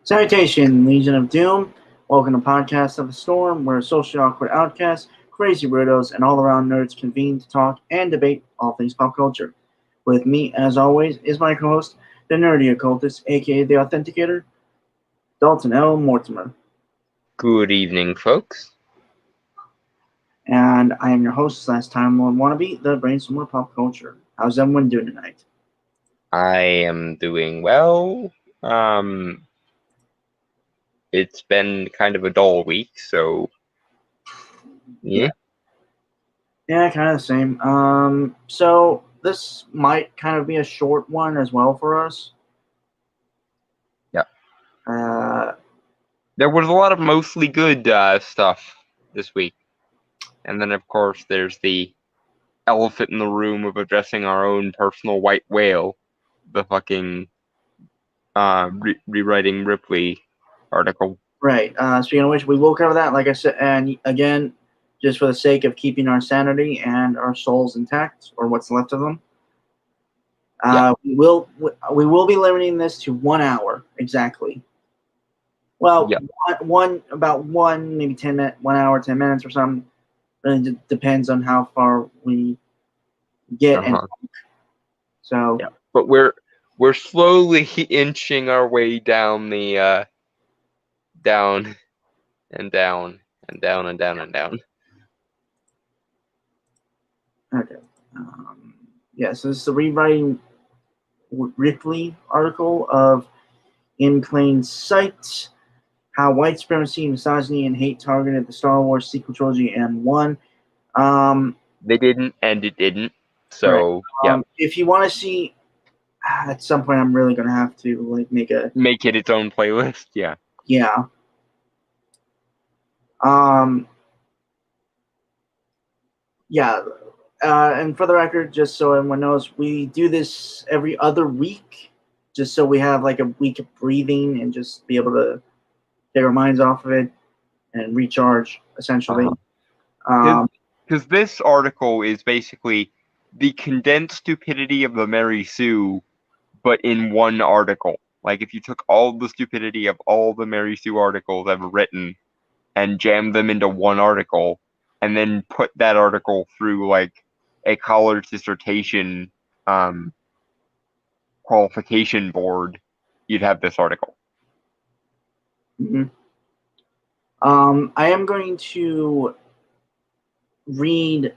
Salutation, Legion of Doom. Welcome to Podcast of the Storm, where socially awkward outcasts, crazy weirdos, and all-around nerds convene to talk and debate all things pop culture. With me, as always, is my co-host, the nerdy occultist, aka the Authenticator, Dalton L. Mortimer. Good evening, folks. And I am your host, / Time Lord Wannabe, the Brainstormer of Pop Culture. How's everyone doing tonight? I am doing well. It's been kind of a dull week, so yeah. Yeah, kind of the same. So this might kind of be a short one as well for us. Yeah. There was a lot of mostly good stuff this week. And then, of course, there's the elephant in the room of addressing our own personal white whale, the fucking rewriting Ripley article. Right. Speaking of which, we will cover that, like I said, and again, just for the sake of keeping our sanity and our souls intact, or what's left of them. We will be limiting this to 1 hour exactly. Well, maybe 10 minutes, 1 hour, 10 minutes or something. Really depends on how far we get. So, yeah, but we're slowly inching our way down the down and down and down and down and down. Okay. So this is the rewriting Ripley article of In Plain Sight: How White Supremacy, Misogyny, and Hate Targeted the Star Wars Sequel Trilogy and Won. They didn't, and it didn't. So right. If you want to see, at some point, I'm really gonna have to make it its own playlist. Yeah. Yeah. Yeah. And for the record, just so everyone knows, we do this every other week, just so we have a week of breathing and just be able to take our minds off of it and recharge, essentially. Because this article is basically the condensed stupidity of the Mary Sue, but in one article. Like, if you took all the stupidity of all the Mary Sue articles ever written and jammed them into one article, and then put that article through, a college dissertation qualification board, you'd have this article. Mm-hmm. I am going to read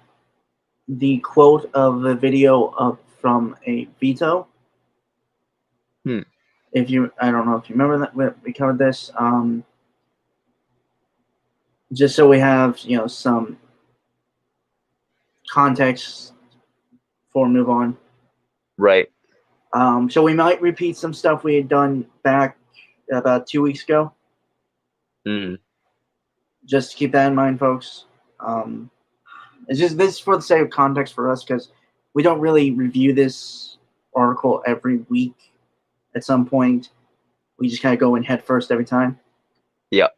the quote of the video from a veto. I don't know if you remember that we covered this. Just so we have some context before we move on. Right. So we might repeat some stuff we had done back about 2 weeks ago. Just keep that in mind, folks. It's just this for the sake of context for us, because we don't really review this article every week. At some point, we just kind of go in head first every time. Yeah.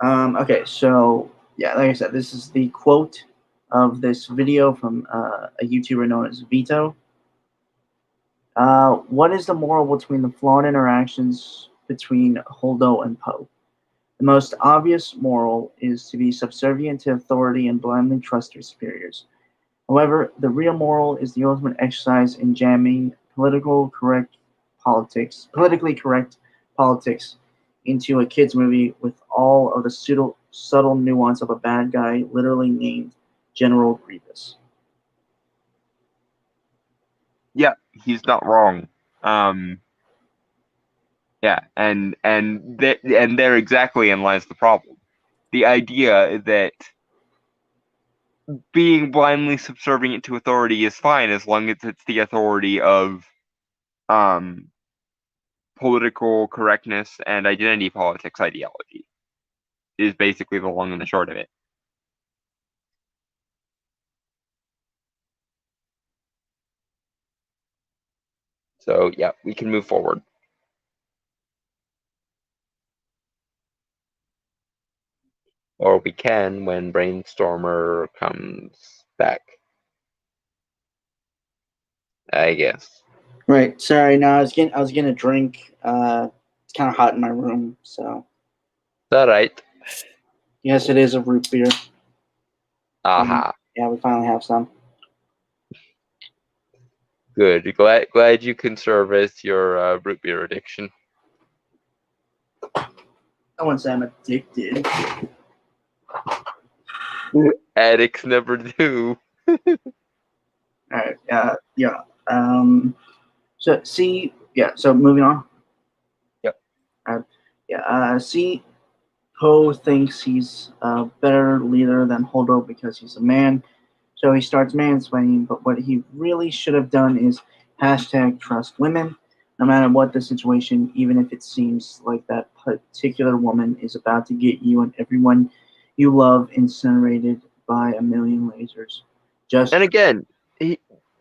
Okay, so like I said, this is the quote of this video from a YouTuber known as Vito. What is the moral between the flawed interactions between Holdo and Poe? The most obvious moral is to be subservient to authority and blindly trust your superiors. However, the real moral is the ultimate exercise in jamming politically correct politics into a kids movie with all of the subtle nuance of a bad guy literally named General Grievous. Yeah, he's not wrong. Yeah, and there exactly in lies the problem. The idea that being blindly subservient to authority is fine as long as it's the authority of um political correctness and identity politics ideology is basically the long and the short of it. So yeah, we can move forward. Or we can when Brainstormer comes back. I guess. Right. Sorry. No, I was getting a drink. It's kind of hot in my room, so. Is that right? Yes, it is a root beer. Aha. Yeah, we finally have some. Good. Glad you can service your root beer addiction. I wouldn't say I'm addicted. Addicts never do. All right. Yeah. So see. Yeah. So moving on. Yep. See. Poe thinks he's a better leader than Holdo because he's a man. So he starts mansplaining, but what he really should have done is hashtag trust women, no matter what the situation, even if it seems like that particular woman is about to get you and everyone you love incinerated by a million lasers. And again,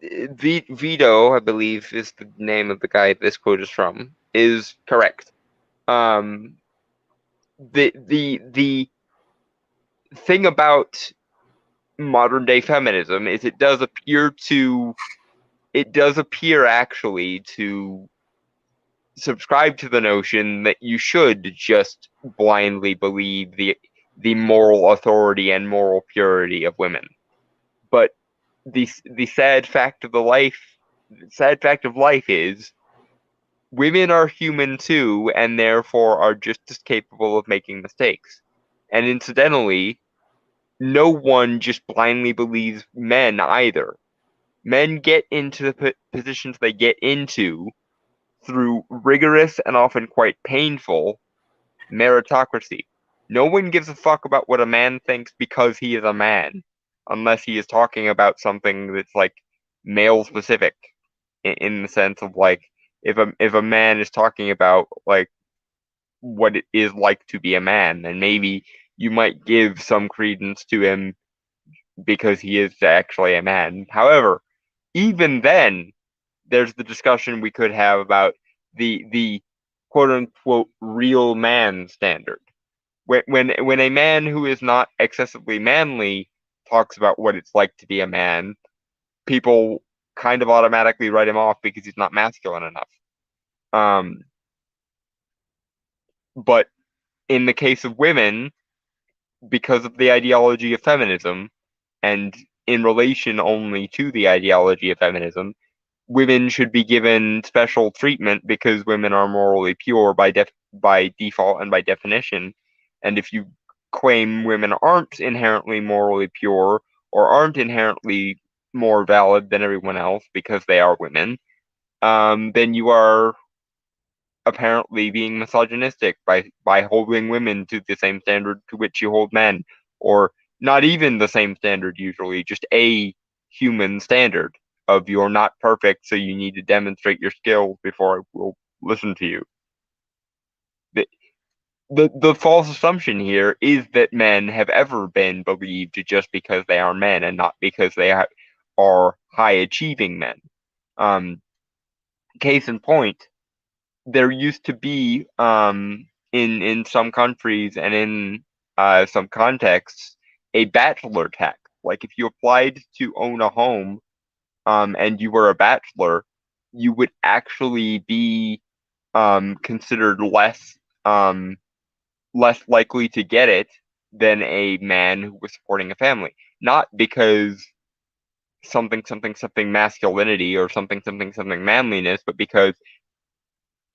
Vito, I believe, is the name of the guy this quote is from, is correct. The thing about modern day feminism is it does appear actually to subscribe to the notion that you should just blindly believe the moral authority and moral purity of women. But the sad fact of life is women are human too, and therefore are just as capable of making mistakes. And incidentally, no one just blindly believes men either. Men get into the positions they get into through rigorous and often quite painful meritocracy. No one gives a fuck about what a man thinks because he is a man, unless he is talking about something that's like male specific in the sense of like if a man is talking about like what it is like to be a man, then maybe you might give some credence to him because he is actually a man. However, even then, there's the discussion we could have about the quote unquote real man standard. When a man who is not excessively manly talks about what it's like to be a man, people kind of automatically write him off because he's not masculine enough. But in the case of women, because of the ideology of feminism, and in relation only to the ideology of feminism, women should be given special treatment because women are morally pure by default and by definition. And if you claim women aren't inherently morally pure or aren't inherently more valid than everyone else because they are women, then you are apparently being misogynistic by holding women to the same standard to which you hold men, or not even the same standard usually, just a human standard of you're not perfect, so you need to demonstrate your skills before I will listen to you. The, the false assumption here is that men have ever been believed just because they are men and not because they are high achieving men. Case in point, there used to be in some countries and in some contexts a bachelor tax. Like if you applied to own a home and you were a bachelor, you would actually be considered less likely to get it than a man who was supporting a family. Not because something masculinity or something manliness, but because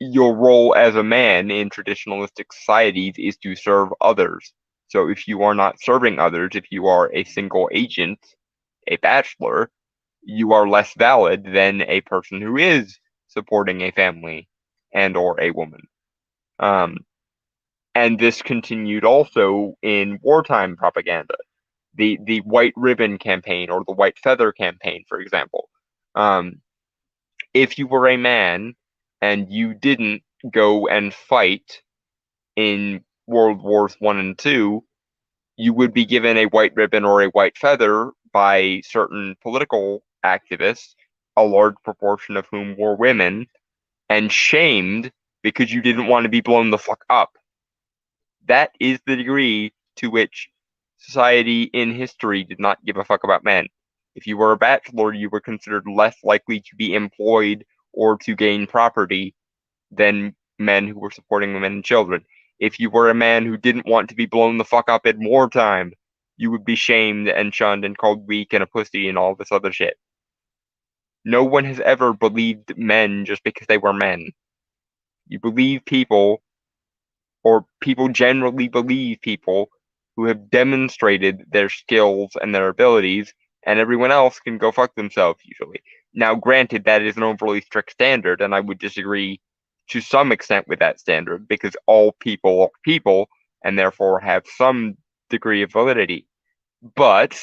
your role as a man in traditionalistic societies is to serve others. So if you are not serving others, if you are a single agent, a bachelor, you are less valid than a person who is supporting a family and or a woman. And this continued also in wartime propaganda. The white ribbon campaign or the white feather campaign, for example. Um, if you were a man and you didn't go and fight in World Wars One and Two, you would be given a white ribbon or a white feather by certain political activists, a large proportion of whom were women, and shamed because you didn't want to be blown the fuck up. That is the degree to which society in history did not give a fuck about men. If you were a bachelor, you were considered less likely to be employed or to gain property than men who were supporting women and children. If you were a man who didn't want to be blown the fuck up in wartime, you would be shamed and shunned and called weak and a pussy and all this other shit. No one has ever believed men just because they were men. You believe people, or people generally believe people who have demonstrated their skills and their abilities, and everyone else can go fuck themselves usually. Now, granted, that is an overly strict standard, and I would disagree to some extent with that standard because all people are people and therefore have some degree of validity. But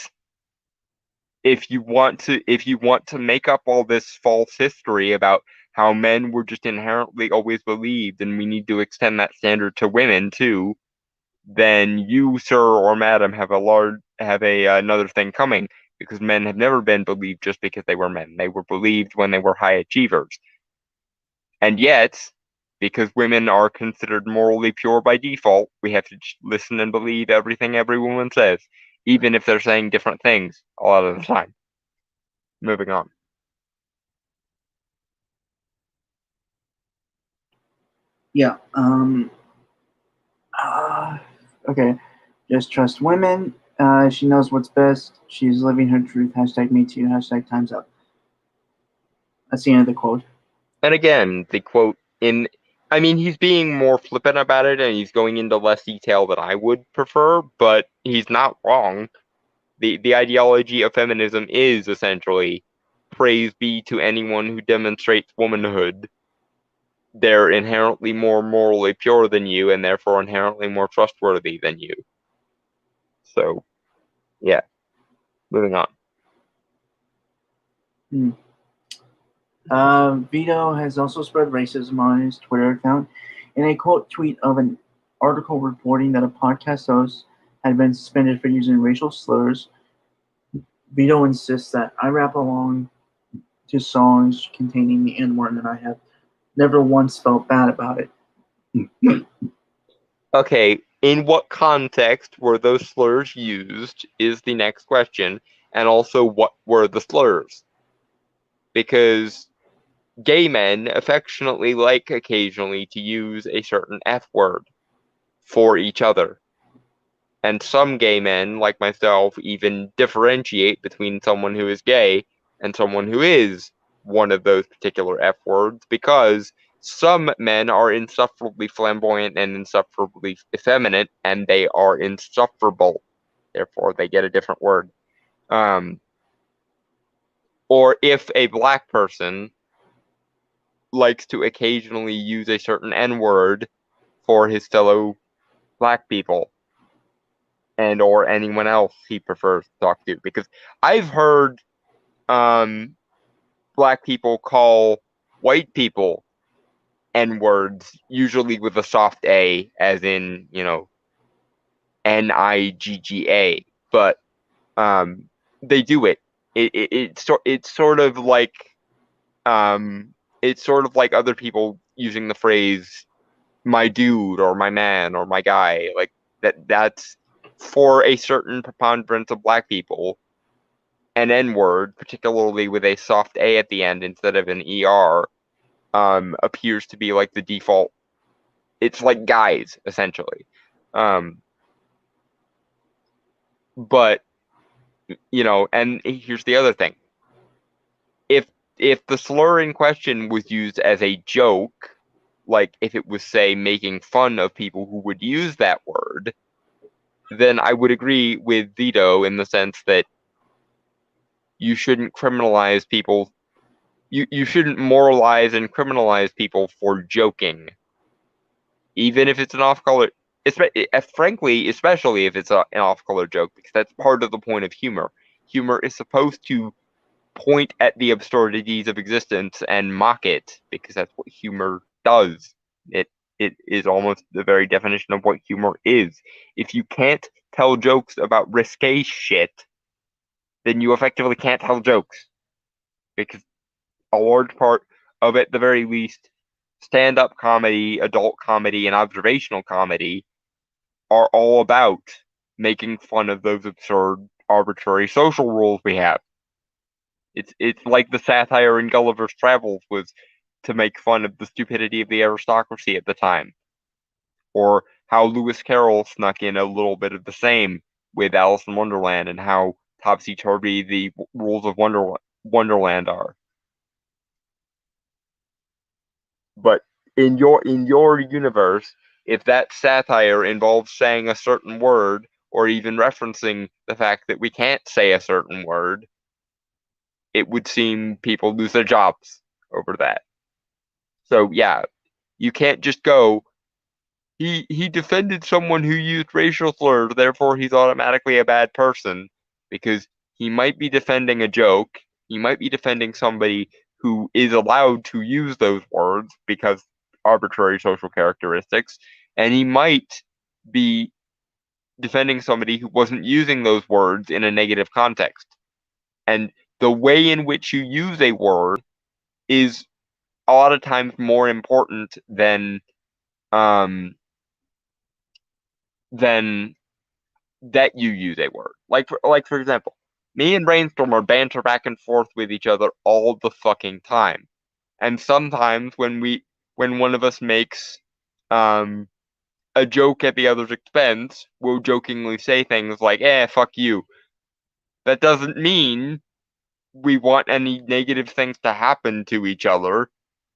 if you want to make up all this false history about how men were just inherently always believed and we need to extend that standard to women too, then you, sir or madam, have another thing coming because men have never been believed just because they were men. They were believed when they were high achievers. And yet, because women are considered morally pure by default, we have to listen and believe everything every woman says, even if they're saying different things a lot of the time. Moving on. Yeah. Okay. Just trust women. She knows what's best. She's living her truth. Hashtag me too. Hashtag time's up. That's the end of the quote. And again, the quote I mean, he's being more flippant about it and he's going into less detail than I would prefer, but he's not wrong. The ideology of feminism is essentially praise be to anyone who demonstrates womanhood. They're inherently more morally pure than you and therefore inherently more trustworthy than you. So, yeah, moving on. Vito has also spread racism on his Twitter account in a quote tweet of an article reporting that a podcast host had been suspended for using racial slurs. Vito insists that I rap along to songs containing the N-word and I have never once felt bad about it. Okay, in what context were those slurs used is the next question, and also what were the slurs? Because gay men affectionately like occasionally to use a certain F word for each other. And some gay men, like myself, even differentiate between someone who is gay and someone who is one of those particular F words because some men are insufferably flamboyant and insufferably effeminate, and they are insufferable. Therefore, they get a different word. Or if a black person likes to occasionally use a certain N word for his fellow black people and or anyone else he prefers to talk to. Because I've heard black people call white people N words, usually with a soft A, as in, Nigga, but they do it. It's sort of like other people using the phrase my dude or my man or my guy, like that's for a certain preponderance of black people. An N word, particularly with a soft A at the end instead of an ER, appears to be like the default. It's like guys, essentially. But and here's the other thing. If the slur in question was used as a joke, like if it was, say, making fun of people who would use that word, then I would agree with Vito in the sense that you shouldn't criminalize people. You shouldn't moralize and criminalize people for joking, even if it's an off-color. Frankly, especially if it's an off-color joke, because that's part of the point of humor. Humor is supposed to point at the absurdities of existence and mock it, because that's what humor does. It is almost the very definition of what humor is. If you can't tell jokes about risque shit, then you effectively can't tell jokes, because a large part of, at the very least, stand-up comedy, adult comedy, and observational comedy are all about making fun of those absurd, arbitrary social rules we have. It's like the satire in Gulliver's Travels was to make fun of the stupidity of the aristocracy at the time, or how Lewis Carroll snuck in a little bit of the same with Alice in Wonderland, and how topsy-turvy the rules of Wonderland are. But in your universe, if that satire involves saying a certain word, or even referencing the fact that we can't say a certain word, it would seem people lose their jobs over that. So yeah, you can't just go, he defended someone who used racial slurs, therefore he's automatically a bad person, because he might be defending a joke, he might be defending somebody who is allowed to use those words because arbitrary social characteristics, and he might be defending somebody who wasn't using those words in a negative context. And the way in which you use a word is a lot of times more important than that you use a word. Like for example, me and Brainstorm are banter back and forth with each other all the fucking time. And sometimes when one of us makes a joke at the other's expense, we'll jokingly say things like, fuck you. That doesn't mean we want any negative things to happen to each other.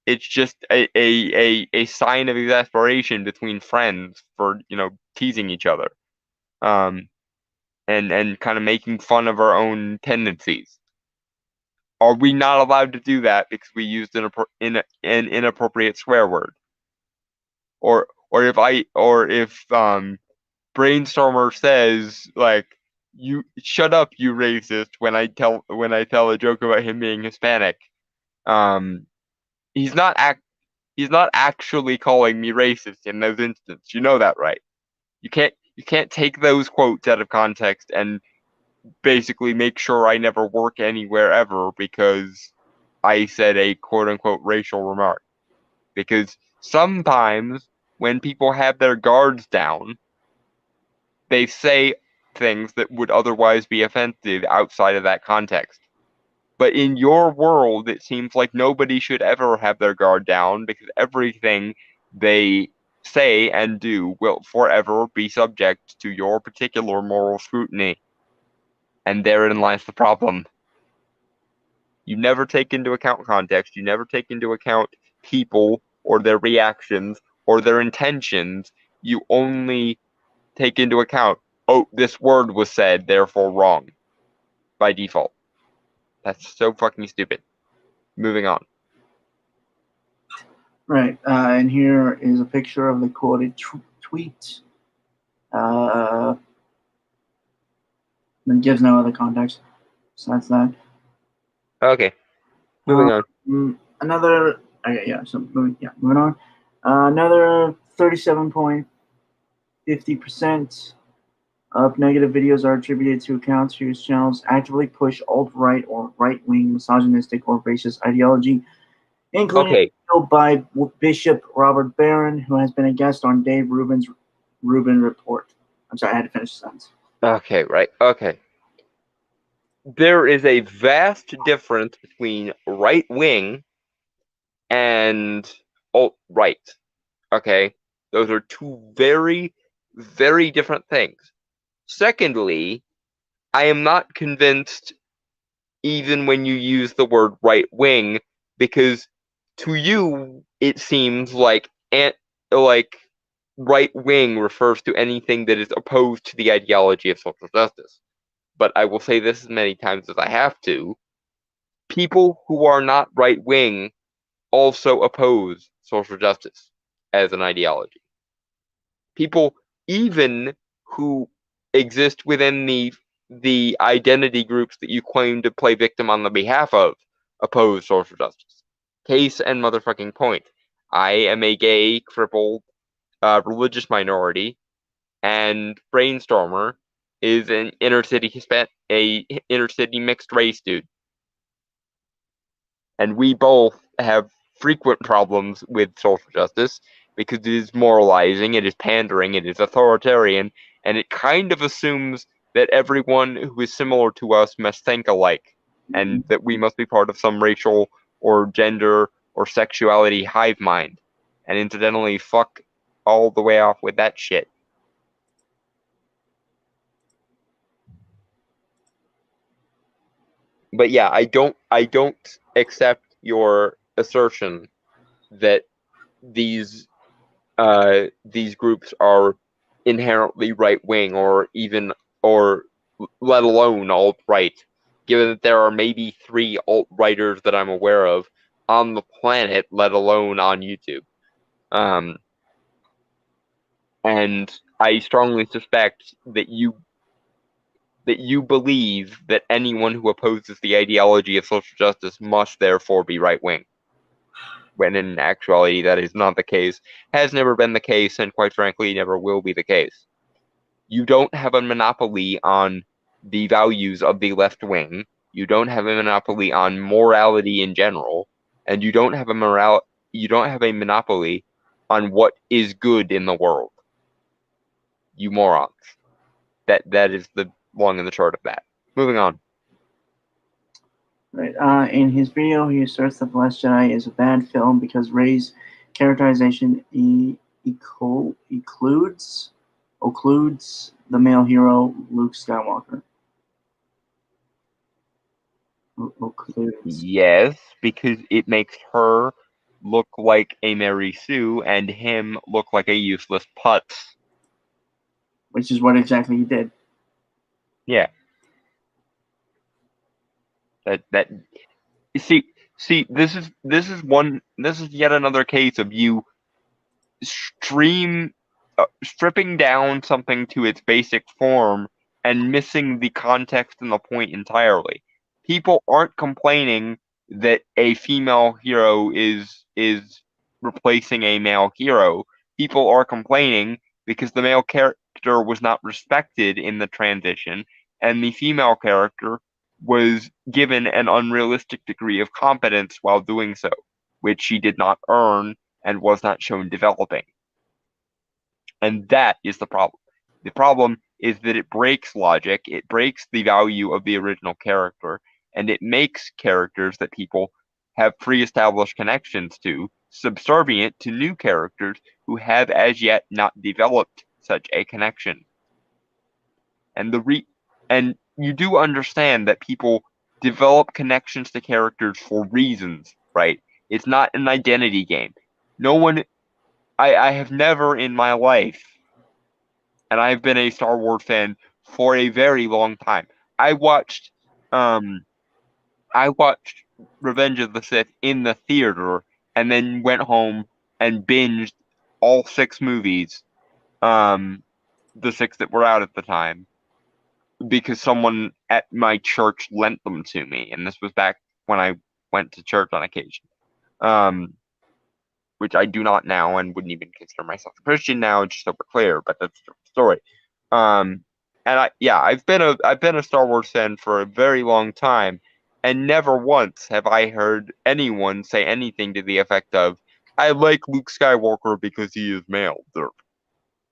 It's just a sign of exasperation between friends for, teasing each other. And kind of making fun of our own tendencies. Are we not allowed to do that because we used an inappropriate swear word? Or if Brainstormer says, like, you shut up, you racist, when I tell a joke about him being Hispanic, he's not actually calling me racist in those instances. You know that, right? You can't take those quotes out of context and basically make sure I never work anywhere ever because I said a quote unquote racial remark. Because sometimes when people have their guards down, they say things that would otherwise be offensive outside of that context. But in your world, it seems like nobody should ever have their guard down, because everything they say and do will forever be subject to your particular moral scrutiny. And therein lies the problem. You never take into account context. You never take into account people or their reactions or their intentions. You only take into account, oh, this word was said, therefore wrong, by default. That's so fucking stupid. Moving on. Right, and here is a picture of the quoted tweet. It gives no other context besides that. Okay, moving on. Moving on. Another 37.50% of negative videos are attributed to accounts whose channels actively push alt-right or right-wing misogynistic or racist ideology, including by Bishop Robert Barron, who has been a guest on Dave Rubin's Rubin Report. I'm sorry, I had to finish the sentence. Okay, right. Okay. There is a vast difference between right-wing and alt-right. Okay? Those are two very, very different things. Secondly, I am not convinced even when you use the word right-wing, because to you, it seems like and like right wing refers to anything that is opposed to the ideology of social justice. But I will say this as many times as I have to. People who are not right wing also oppose social justice as an ideology. People even who exist within the identity groups that you claim to play victim on the behalf of oppose social justice. Case and motherfucking point. I am a gay, crippled, religious minority, and Brainstormer is an inner city mixed race dude. And we both have frequent problems with social justice because it is moralizing, it is pandering, it is authoritarian, and it kind of assumes that everyone who is similar to us must think alike, and that we must be part of some racial or gender or sexuality hive mind. And incidentally, fuck all the way off with that shit. But yeah, I don't accept your assertion that these groups are inherently right wing or let alone alt right, given that there are maybe 3 alt writers that I'm aware of on the planet, let alone on YouTube. And I strongly suspect that you believe that anyone who opposes the ideology of social justice must therefore be right wing, when in actuality that is not the case, has never been the case, and quite frankly never will be the case. You don't have a monopoly on the values of the left wing, you don't have a monopoly on morality in general, and you don't have a monopoly on what is good in the world. You morons. That is the long and the short of that. Moving on. Right. In his video, he asserts that The Last Jedi is a bad film because Rey's characterization occludes the male hero Luke Skywalker. Occludes. Yes, because it makes her look like a Mary Sue and him look like a useless putz. Which is what exactly he did. Yeah. That see this is yet another case of you stripping down something to its basic form and missing the context and the point entirely. People aren't complaining that a female hero is replacing a male hero. People are complaining because the male character was not respected in the transition, and the female character was given an unrealistic degree of competence while doing so, which she did not earn and was not shown developing. And that is the problem. The problem is that it breaks logic, it breaks the value of the original character, and it makes characters that people have pre-established connections to subservient to new characters who have as yet not developed such a connection. And you do understand that people develop connections to characters for reasons, right? It's not an identity game. No one I have never in my life, and I've been a Star Wars fan for a very long time. I watched Revenge of the Sith in the theater and then went home and binged all 6 movies, the 6 that were out at the time, because someone at my church lent them to me, and this was back when I went to church on occasion. Which I do not now and wouldn't even consider myself a Christian now, just so we're clear, but that's the story. And I've been a Star Wars fan for a very long time, and never once have I heard anyone say anything to the effect of, I like Luke Skywalker because he is male.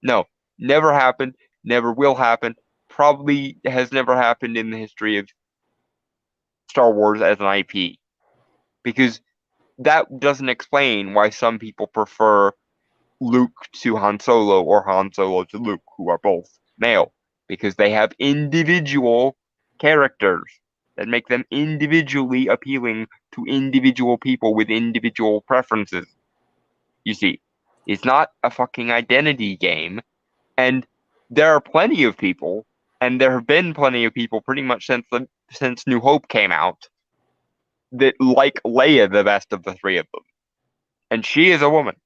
No, never happened, never will happen, probably has never happened in the history of Star Wars as an IP. Because that doesn't explain why some people prefer Luke to Han Solo or Han Solo to Luke, who are both male, because they have individual characters that make them individually appealing to individual people with individual preferences. You see, It's not a fucking identity game. And there are plenty of people, and there have been plenty of people pretty much since New Hope came out that like Leia the best of the three of them. And she is a woman.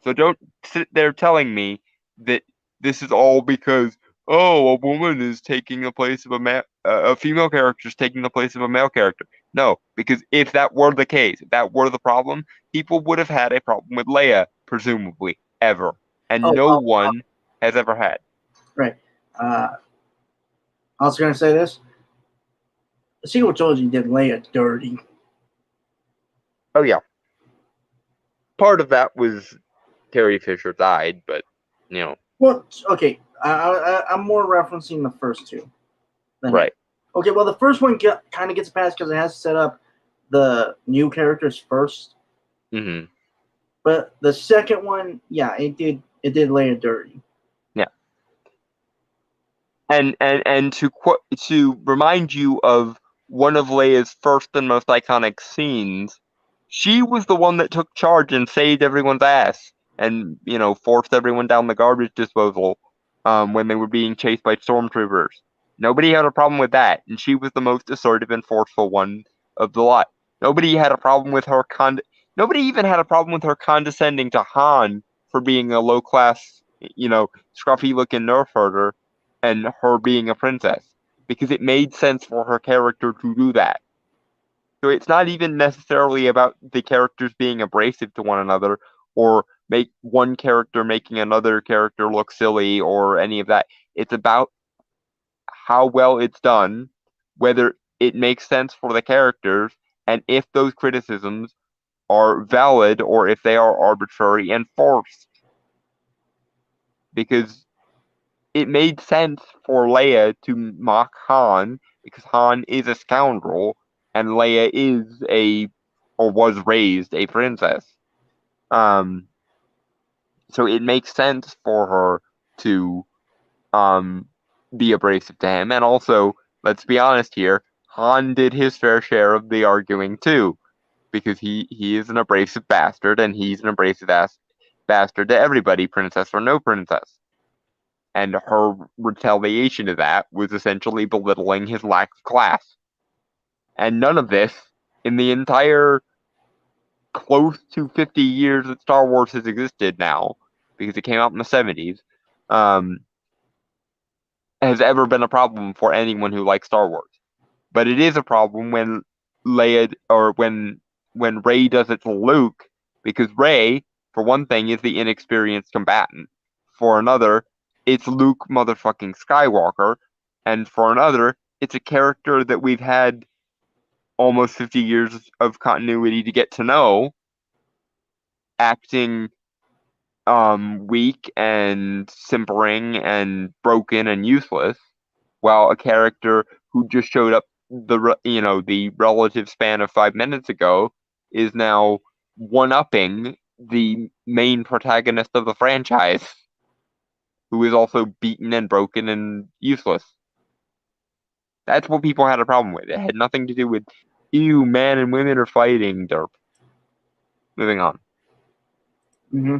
So don't sit there telling me that this is all because a woman is taking the place of a female character is taking the place of a male character. No, because if that were the case, if that were the problem, people would have had a problem with Leia, presumably, ever, and Oh, no well, one has ever had. right. I was going to say this. The sequel trilogy did Leia dirty. Oh yeah, part of that was Carrie Fisher died, but you know, Well, okay. I'm more referencing the first two. right. Okay, well, the first one kind of gets passed because it has to set up the new characters first. Mm-hmm. But the second one, yeah, it did Leia dirty. Yeah. And to remind you of one of Leia's first and most iconic scenes, she was the one that took charge and saved everyone's ass and, forced everyone down the garbage disposal when they were being chased by stormtroopers. Nobody had a problem with that, and she was the most assertive and forceful one of the lot. Nobody had a problem with her Nobody even had a problem with her condescending to Han for being a low class, scruffy looking nerf herder and her being a princess because it made sense for her character to do that. So it's not even necessarily about the characters being abrasive to one another or make one character making another character look silly or any of that. It's about how well it's done, whether it makes sense for the characters, and if those criticisms are valid or if they are arbitrary and forced. Because it made sense for Leia to mock Han because Han is a scoundrel and Leia is or was raised a princess. Um, so it makes sense for her to um be abrasive to him. And also, let's be honest here, Han did his fair share of the arguing too, because he is an abrasive bastard and he's an abrasive ass bastard to everybody, princess or no princess. And her retaliation to that was essentially belittling his lack of class. And none of this in the entire close to 50 years that Star Wars has existed now, because it came out in the 70s, um, has ever been a problem for anyone who likes Star Wars. But it is a problem when Leia or when Rey does it to Luke, because Rey, for one thing, is the inexperienced combatant. For another, it's Luke motherfucking Skywalker, and for another, it's a character that we've had almost 50 years of continuity to get to know, acting weak and simpering and broken and useless, while a character who just showed up the relative span of 5 minutes ago is now one-upping the main protagonist of the franchise, who is also beaten and broken and useless. That's what people had a problem with. It had nothing to do with, ew, man and women are fighting, derp. Moving on. Mm-hmm.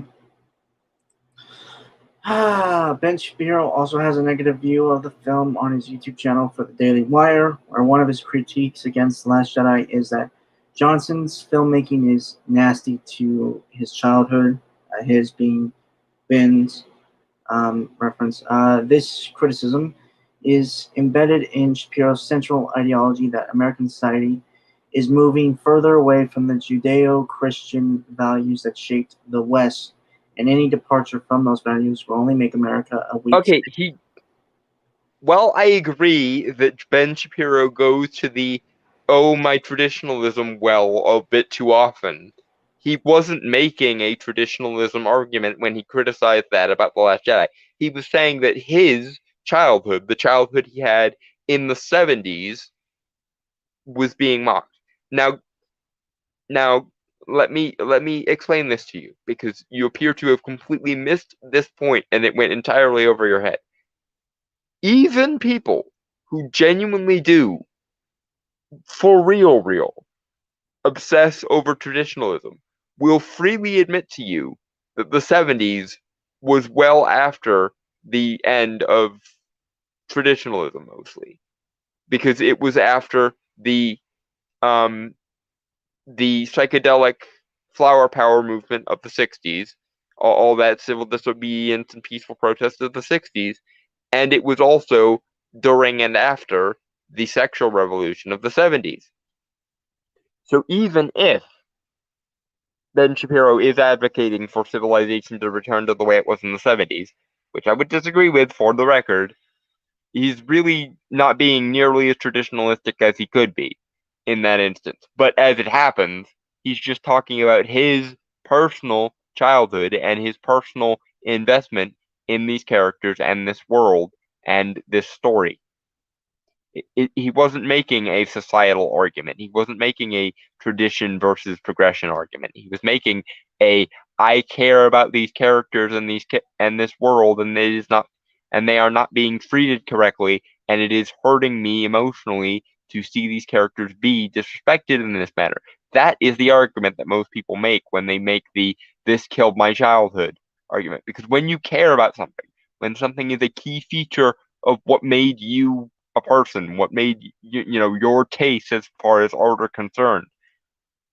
Ben Shapiro also has a negative view of the film on his YouTube channel for the Daily Wire, where one of his critiques against The Last Jedi is that Johnson's filmmaking is nasty to his childhood, his being Ben's reference. This criticism is embedded in Shapiro's central ideology that American society is moving further away from the Judeo-Christian values that shaped the West, and any departure from those values will only make America a weak Okay, state. Well, I agree that Ben Shapiro goes to the my traditionalism well a bit too often. He wasn't making a traditionalism argument when he criticized that about The Last Jedi. He was saying that his childhood, the childhood he had in the 70s, was being mocked. Now let me explain this to you because you appear to have completely missed this point and it went entirely over your head. Even people who genuinely do, for real, obsess over traditionalism will freely admit to you that the 70s was well after the end of traditionalism, mostly, because it was after um, the psychedelic flower power movement of the 60s, all that civil disobedience and peaceful protest of the 60s, and it was also during and after the sexual revolution of the 70s. So even if Ben Shapiro is advocating for civilization to return to the way it was in the 70s, which I would disagree with for the record, he's really not being nearly as traditionalistic as he could be in that instance. But as it happens, he's just talking about his personal childhood and his personal investment in these characters and this world and this story. He wasn't making a societal argument. He wasn't making a tradition versus progression argument. He was making a I care about these characters and this world, and it is not, and they are not being treated correctly, and it is hurting me emotionally to see these characters be disrespected in this manner. That is the argument that most people make when they make the "this killed my childhood" argument, because when you care about something, when something is a key feature of what made you a person, what made your taste as far as art are concerned,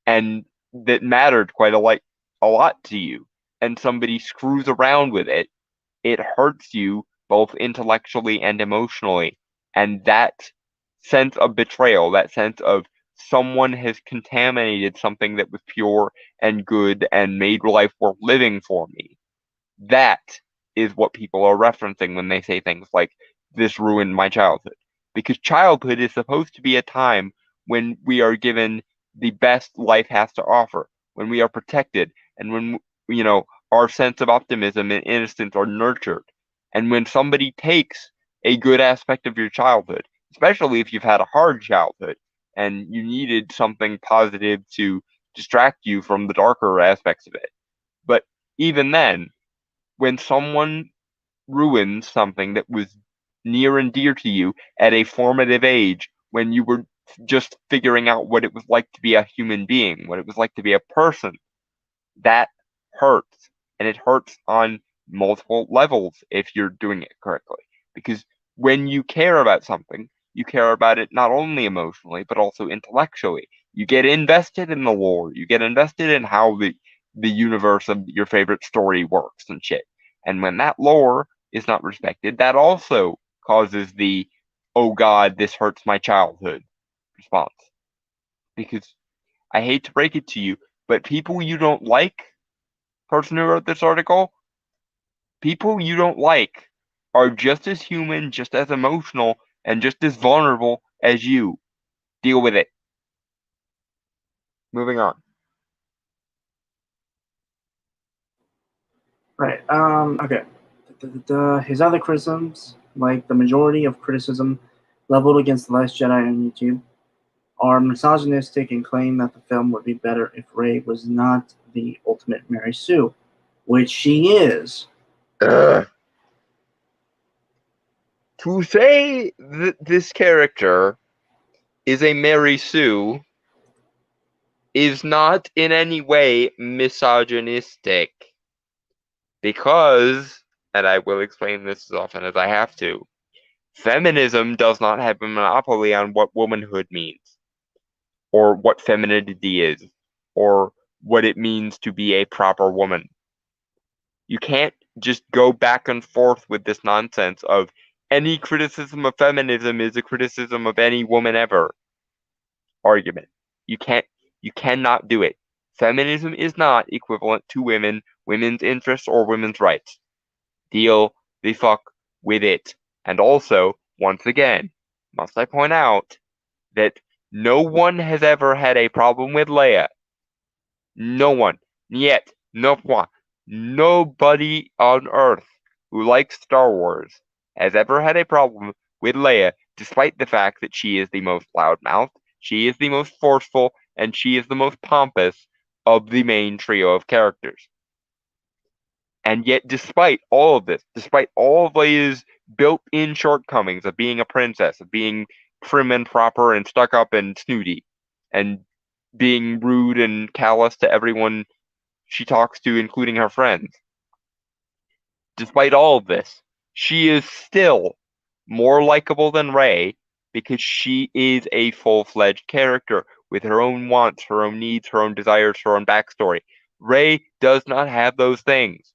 and that mattered quite a lot to you, and somebody screws around with it, it hurts you both intellectually and emotionally, and that sense of betrayal, that sense of someone has contaminated something that was pure and good and made life worth living for me. That is what people are referencing when they say things like, this ruined my childhood. Because childhood is supposed to be a time when we are given the best life has to offer, when we are protected, and when, our sense of optimism and innocence are nurtured. And when somebody takes a good aspect of your childhood, especially if you've had a hard childhood and you needed something positive to distract you from the darker aspects of it. But even then, when someone ruins something that was near and dear to you at a formative age, when you were just figuring out what it was like to be a human being, what it was like to be a person, that hurts. And it hurts on multiple levels if you're doing it correctly. Because when you care about something, you care about it not only emotionally, but also intellectually. You get invested in the lore, you get invested in how the universe of your favorite story works and shit. And when that lore is not respected, that also causes the "oh god, this hurts my childhood" response. Because I hate to break it to you, but people you don't like, person who wrote this article, people you don't like are just as human, just as emotional, and just as vulnerable as you. Deal with it. Moving on. Right. Okay. His other criticisms, like the majority of criticism leveled against The Last Jedi on YouTube, are misogynistic and claim that the film would be better if Rey was not the ultimate Mary Sue, which she is. Ugh. To say that this character is a Mary Sue is not in any way misogynistic. Because, and I will explain this as often as I have to, feminism does not have a monopoly on what womanhood means, or what femininity is, or what it means to be a proper woman. You can't just go back and forth with this nonsense of any criticism of feminism is a criticism of any woman ever argument. You cannot do it. Feminism is not equivalent to women's interests, or women's rights. Deal the fuck with it. And also, once again, must I point out that no one has ever had a problem with Leia. No one. Yet. No one. Nobody on Earth who likes Star Wars has ever had a problem with Leia, despite the fact that she is the most loudmouthed, she is the most forceful, and she is the most pompous of the main trio of characters. And yet, despite all of this, despite all of Leia's built-in shortcomings of being a princess, of being prim and proper and stuck up and snooty, and being rude and callous to everyone she talks to, including her friends. Despite all of this, she is still more likable than Rey because she is a full-fledged character with her own wants, her own needs, her own desires, her own backstory. Rey does not have those things,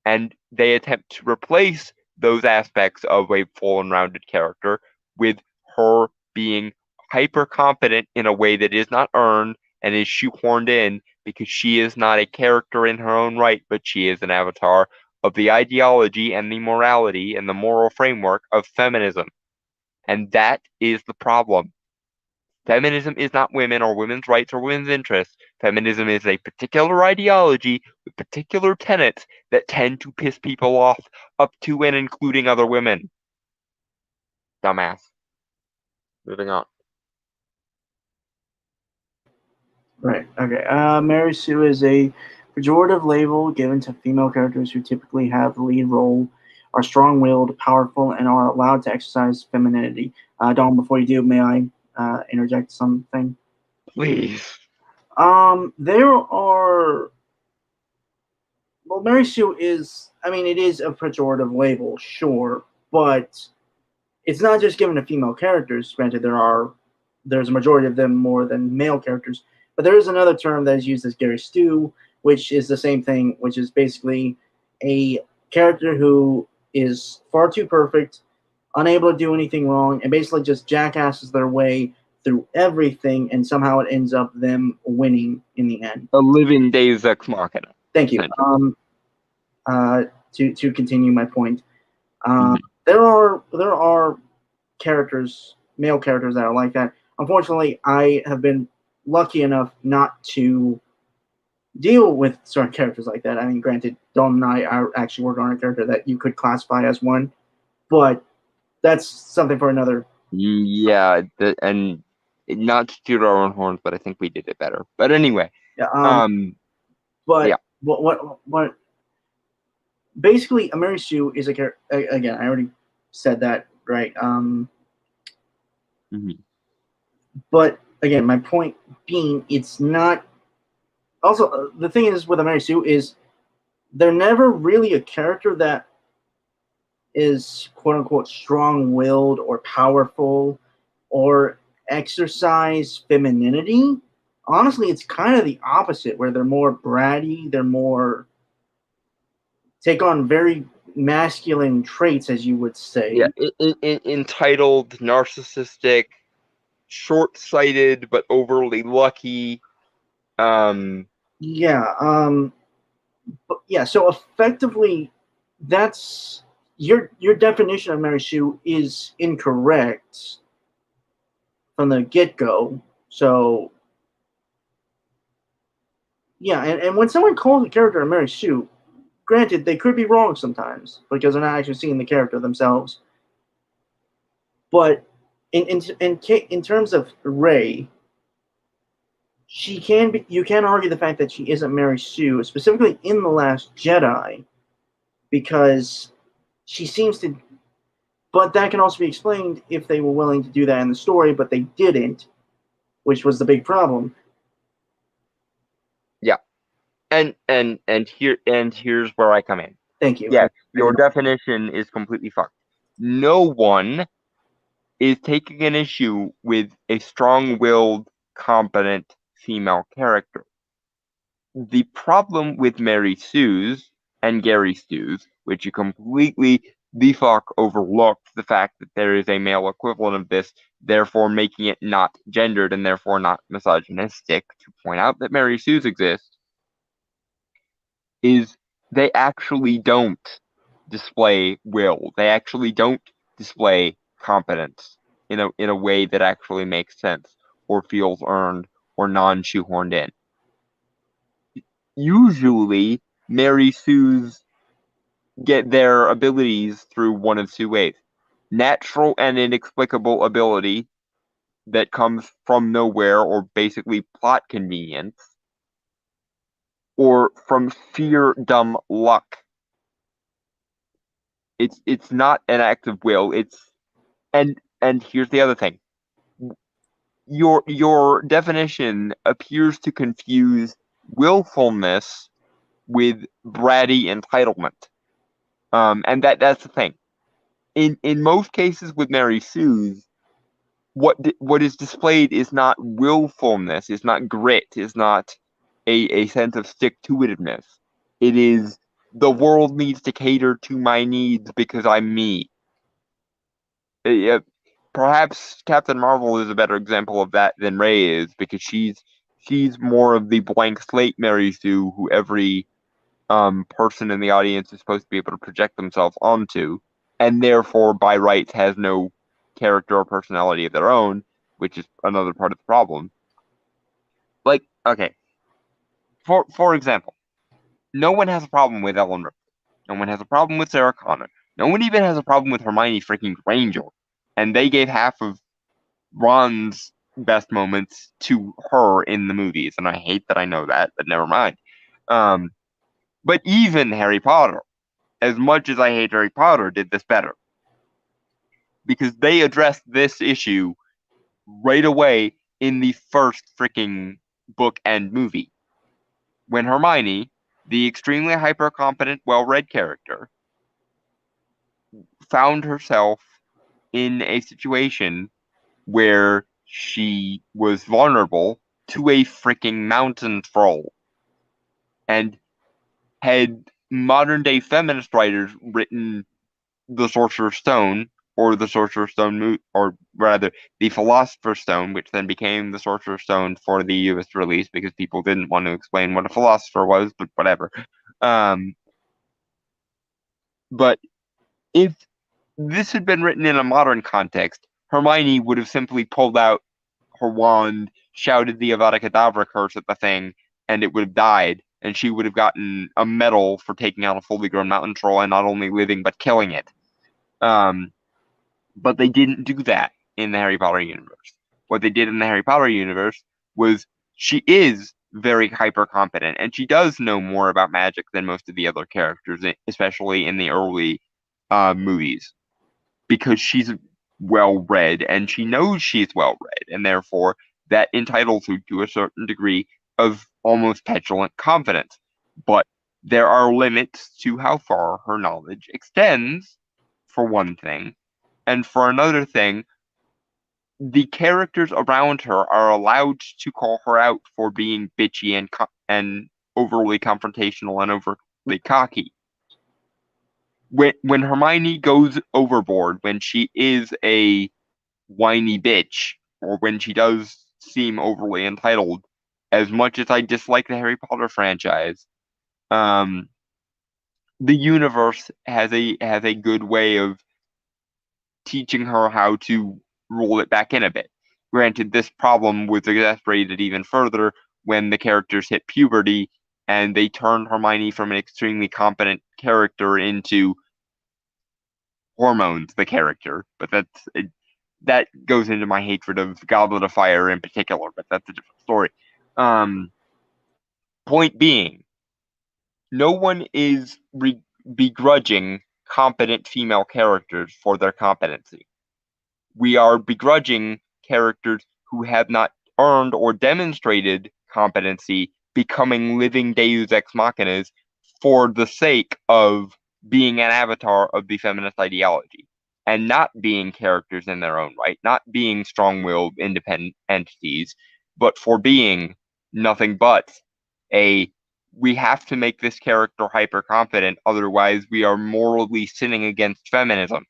and they attempt to replace those aspects of a full and rounded character with her being hyper competent in a way that is not earned and is shoehorned in because she is not a character in her own right, but she is an avatar of the ideology and the morality and the moral framework of feminism. And that is the problem. Feminism is not women or women's rights or women's interests. Feminism is a particular ideology with particular tenets that tend to piss people off, up to and including other women. Dumbass. Moving on. Right. Okay. Mary Sue is a pejorative label given to female characters who typically have the lead role, are strong-willed, powerful, and are allowed to exercise femininity. Dawn, before you do, may I interject something? Please. There are. Well, Mary Sue is. I mean, it is a pejorative label, sure, but it's not just given to female characters. Granted, there's a majority of them more than male characters, but there is another term that is used as Gary Stu, which is the same thing, which is basically a character who is far too perfect, unable to do anything wrong, and basically just jackasses their way through everything, and somehow it ends up them winning in the end. A living Deus Ex Machina. Thank you. To continue my point, Mhm. there are characters, male characters that are like that. Unfortunately, I have been lucky enough not to deal with certain characters like that. I mean, granted, Dawn and I actually work on a character that you could classify as one, but that's something for another. Yeah, and not to toot our own horns, but I think we did it better. But anyway, Yeah, yeah. but what basically, a Mary Sue is a character. Again, I already said that, right? Mhm. But again, my point being, it's not. Also, the thing is with a Mary Sue is they're never really a character that is quote unquote strong willed or powerful or exercise femininity. Honestly, it's kind of the opposite, where they're more bratty, they're more take on very masculine traits, as you would say. Yeah, entitled, narcissistic, short-sighted, but overly lucky. Yeah. But yeah. So effectively, that's your definition of Mary Sue is incorrect from the get go. So yeah, and when someone calls a character a Mary Sue, granted they could be wrong sometimes because they're not actually seeing the character themselves. But in terms of Rey, she can be. You can argue the fact that she isn't Mary Sue, specifically in the Last Jedi, because she seems to. But that can also be explained if they were willing to do that in the story, but they didn't, which was the big problem. Yeah, and here's where I come in. Thank you. Yes, your definition is completely fucked. No one is taking an issue with a strong-willed, competent female character. The problem with Mary Sue's and Gary Stu's, which you completely the fuck overlooked the fact that there is a male equivalent of this, therefore making it not gendered and therefore not misogynistic to point out that Mary Sue's exist, is they actually don't display will. They actually don't display competence in a way that actually makes sense or feels earned or non-shoehorned in. Usually, Mary Sue's get their abilities through one of two ways: natural and inexplicable ability that comes from nowhere or basically plot convenience, or from sheer dumb luck. It's not an act of will. And here's the other thing. Your definition appears to confuse willfulness with bratty entitlement. And that's the thing. In most cases with Mary Sue's, what is displayed is not willfulness, is not grit, is not a sense of stick-to-itiveness. It is the world needs to cater to my needs because I'm me. Uh, Perhaps Captain Marvel is a better example of that than Rey is because she's more of the blank slate Mary Sue who every person in the audience is supposed to be able to project themselves onto, and therefore by rights has no character or personality of their own, which is another part of the problem. Like, okay, for example, no one has a problem with Ellen Ripley. No one has a problem with Sarah Connor. No one even has a problem with Hermione freaking Granger. And they gave half of Ron's best moments to her in the movies, and I hate that I know that, but never mind. Um, but even Harry Potter, as much as I hate Harry Potter, did this better because they addressed this issue right away in the first freaking book and movie when Hermione, the extremely hyper competent, well read character, found herself in a situation where she was vulnerable to a freaking mountain troll. And had modern day feminist writers written the Sorcerer's Stone or the Sorcerer's Stone, or rather the Philosopher's Stone, which then became the Sorcerer's Stone for the US release because people didn't want to explain what a philosopher was, but whatever. Um, but if this had been written in a modern context, Hermione would have simply pulled out her wand, shouted the Avada Kedavra curse at the thing, and it would have died, and she would have gotten a medal for taking out a fully grown mountain troll and not only living but killing it. But they didn't do that in the Harry Potter universe. What they did in the Harry Potter universe was she is very hyper competent, and she does know more about magic than most of the other characters, especially in the early movies, because she's well read and she knows she's well read, and therefore that entitles her to a certain degree of almost petulant confidence. But there are limits to how far her knowledge extends, for one thing. And for another thing, the characters around her are allowed to call her out for being bitchy and overly confrontational and overly cocky. When Hermione goes overboard, when she is a whiny bitch, or when she does seem overly entitled, as much as I dislike the Harry Potter franchise, um, the universe has a good way of teaching her how to roll it back in a bit. Granted, this problem was exacerbated even further when the characters hit puberty and they turned Hermione from an extremely competent character into Hormones, the character. But that goes into my hatred of Goblet of Fire in particular, but that's a different story. Point being, no one is begrudging competent female characters for their competency. We are begrudging characters who have not earned or demonstrated competency becoming living deus ex machinas for the sake of being an avatar of the feminist ideology and not being characters in their own right, not being strong-willed independent entities, but for being nothing but a we have to make this character hyper confident, otherwise we are morally sinning against feminism.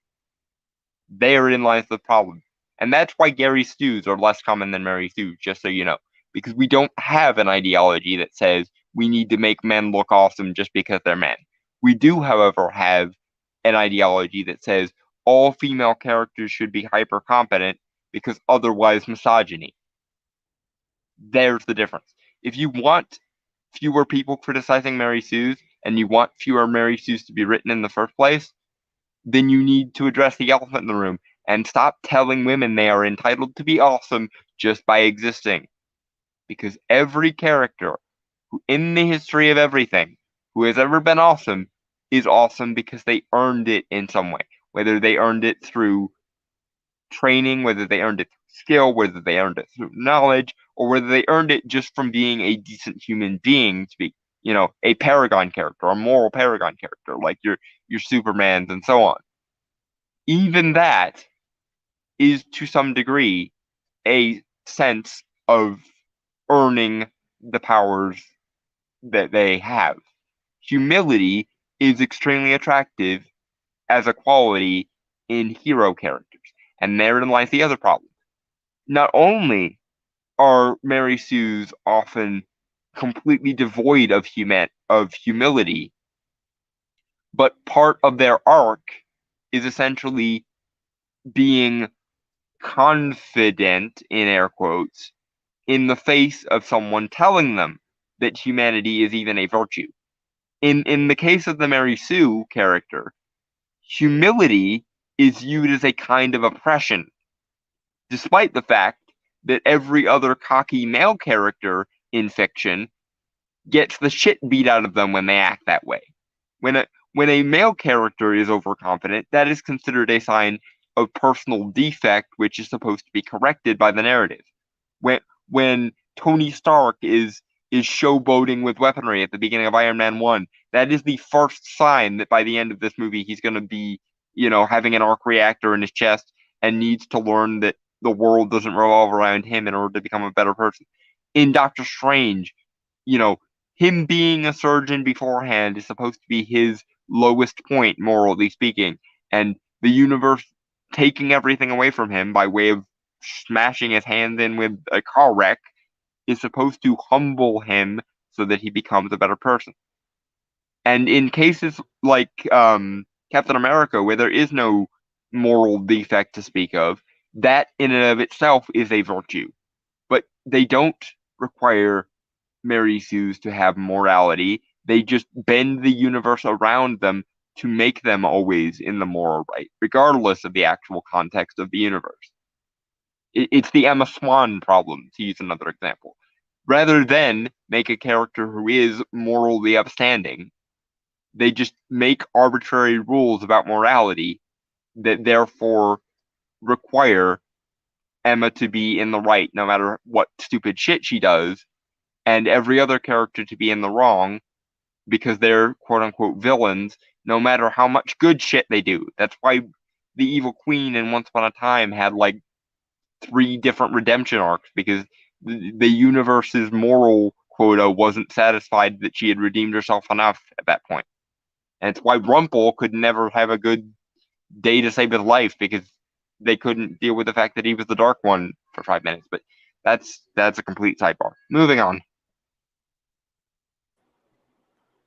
Therein lies the problem. And that's why Gary Stews are less common than Mary Sue, just so you know. Because we don't have an ideology that says we need to make men look awesome just because they're men. We do, however, have an ideology that says all female characters should be hyper competent because otherwise misogyny. There's the difference. If you want fewer people criticizing Mary Sue's and you want fewer Mary Sue's to be written in the first place, then you need to address the elephant in the room and stop telling women they are entitled to be awesome just by existing. Because every character who, in the history of everything, who has ever been awesome is awesome because they earned it in some way. Whether they earned it through training, whether they earned it through skill, whether they earned it through knowledge, or whether they earned it just from being a decent human being to be a paragon character, a moral paragon character, like your Supermans and so on. Even that is to some degree a sense of earning the powers that they have. Humility is extremely attractive as a quality in hero characters. And therein lies the other problem. Not only are Mary Sue's often completely devoid of humility, but part of their arc is essentially being confident, in air quotes, in the face of someone telling them that humanity is even a virtue. In the case of the Mary Sue character, humility is viewed as a kind of oppression, despite the fact that every other cocky male character in fiction gets the shit beat out of them when they act that way. When a male character is overconfident, that is considered a sign of personal defect, which is supposed to be corrected by the narrative. When Tony Stark is showboating with weaponry at the beginning of Iron Man 1, that is the first sign that by the end of this movie he's going to be, having an arc reactor in his chest and needs to learn that the world doesn't revolve around him in order to become a better person. In Doctor Strange, him being a surgeon beforehand is supposed to be his lowest point, morally speaking, and the universe taking everything away from him by way of smashing his hand in with a car wreck is supposed to humble him so that he becomes a better person. And in cases like Captain America, where there is no moral defect to speak of, that in and of itself is a virtue. But they don't require Mary Sue's to have morality. They just bend the universe around them to make them always in the moral right, regardless of the actual context of the universe. It's the Emma Swan problem, to use another example. Rather than make a character who is morally upstanding, they just make arbitrary rules about morality that therefore require Emma to be in the right no matter what stupid shit she does, and every other character to be in the wrong because they're quote unquote villains no matter how much good shit they do. That's why the Evil Queen in Once Upon a Time had like 3 different redemption arcs, because the universe's moral quota wasn't satisfied that she had redeemed herself enough at that point. And it's why Rumple could never have a good day to save his life, because they couldn't deal with the fact that he was the Dark One for 5 minutes. But that's a complete sidebar. Moving on.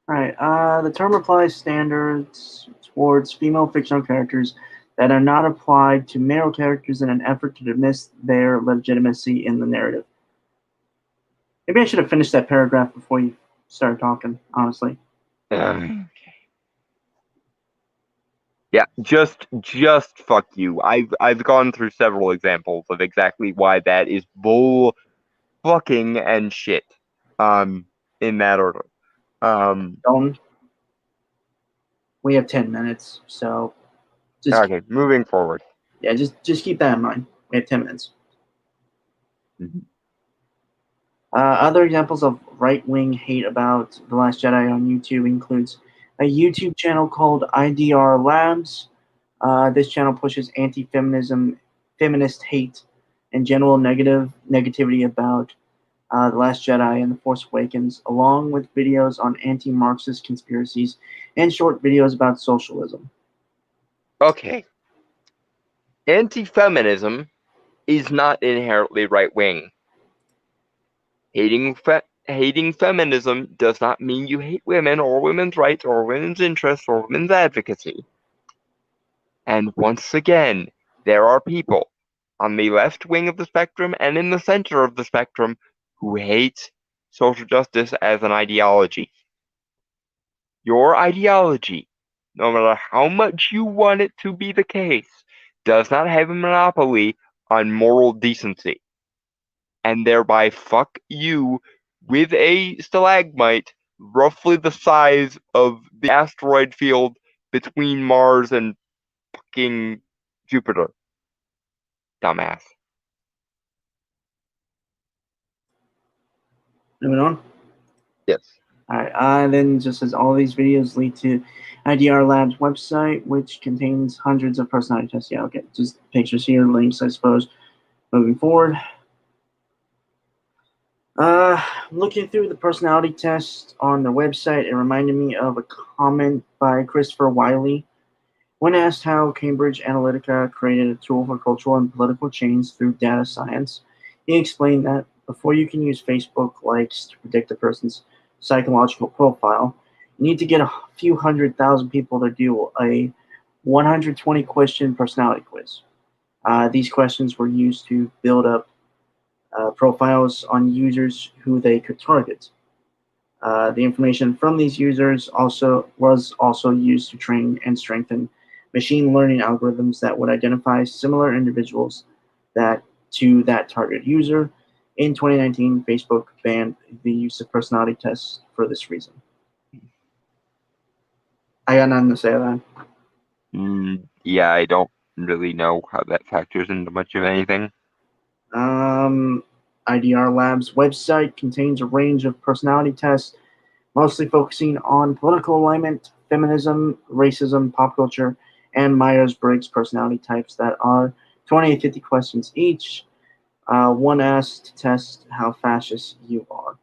All right. The term applies standards towards female fictional characters that are not applied to male characters in an effort to dismiss their legitimacy in the narrative. Maybe I should have finished that paragraph before you started talking, honestly. Yeah, just fuck you. I've gone through several examples of exactly why that is bull fucking and shit. In that order. Don't. We have 10 minutes, so okay, moving forward. Yeah, just keep that in mind. We have 10 minutes. Mm-hmm. Other examples of right-wing hate about The Last Jedi on YouTube includes a YouTube channel called IDR Labs. This channel pushes anti-feminism, feminist hate, and general negativity about The Last Jedi and The Force Awakens, along with videos on anti-Marxist conspiracies and short videos about socialism. Okay. Anti-feminism is not inherently right-wing. Hating feminism does not mean you hate women or women's rights or women's interests or women's advocacy. And once again, there are people on the left wing of the spectrum and in the center of the spectrum who hate social justice as an ideology. Your ideology, no matter how much you want it to be the case, does not have a monopoly on moral decency. And thereby fuck you with a stalagmite roughly the size of the asteroid field between Mars and fucking Jupiter. Dumbass. Moving on. Yes. All right. And then it just says all these videos lead to IDR Labs website, which contains hundreds of personality tests. Yeah, okay. Just pictures here, links, I suppose. Moving forward. Looking through the personality test on their website, it reminded me of a comment by Christopher Wiley. When asked how Cambridge Analytica created a tool for cultural and political change through data science, he explained that before you can use Facebook likes to predict a person's psychological profile, you need to get a few 100,000 people to do a 120 question personality quiz. These questions were used to build up profiles on users who they could target. The information from these users was also used to train and strengthen machine learning algorithms that would identify similar individuals to that target user. In 2019, Facebook banned the use of personality tests for this reason. I got nothing to say to that. Yeah, I don't really know how that factors into much of anything. IDR Labs website contains a range of personality tests, mostly focusing on political alignment, feminism, racism, pop culture, and Myers-Briggs personality types that are 20 to 50 questions each. One asked to test how fascist you are.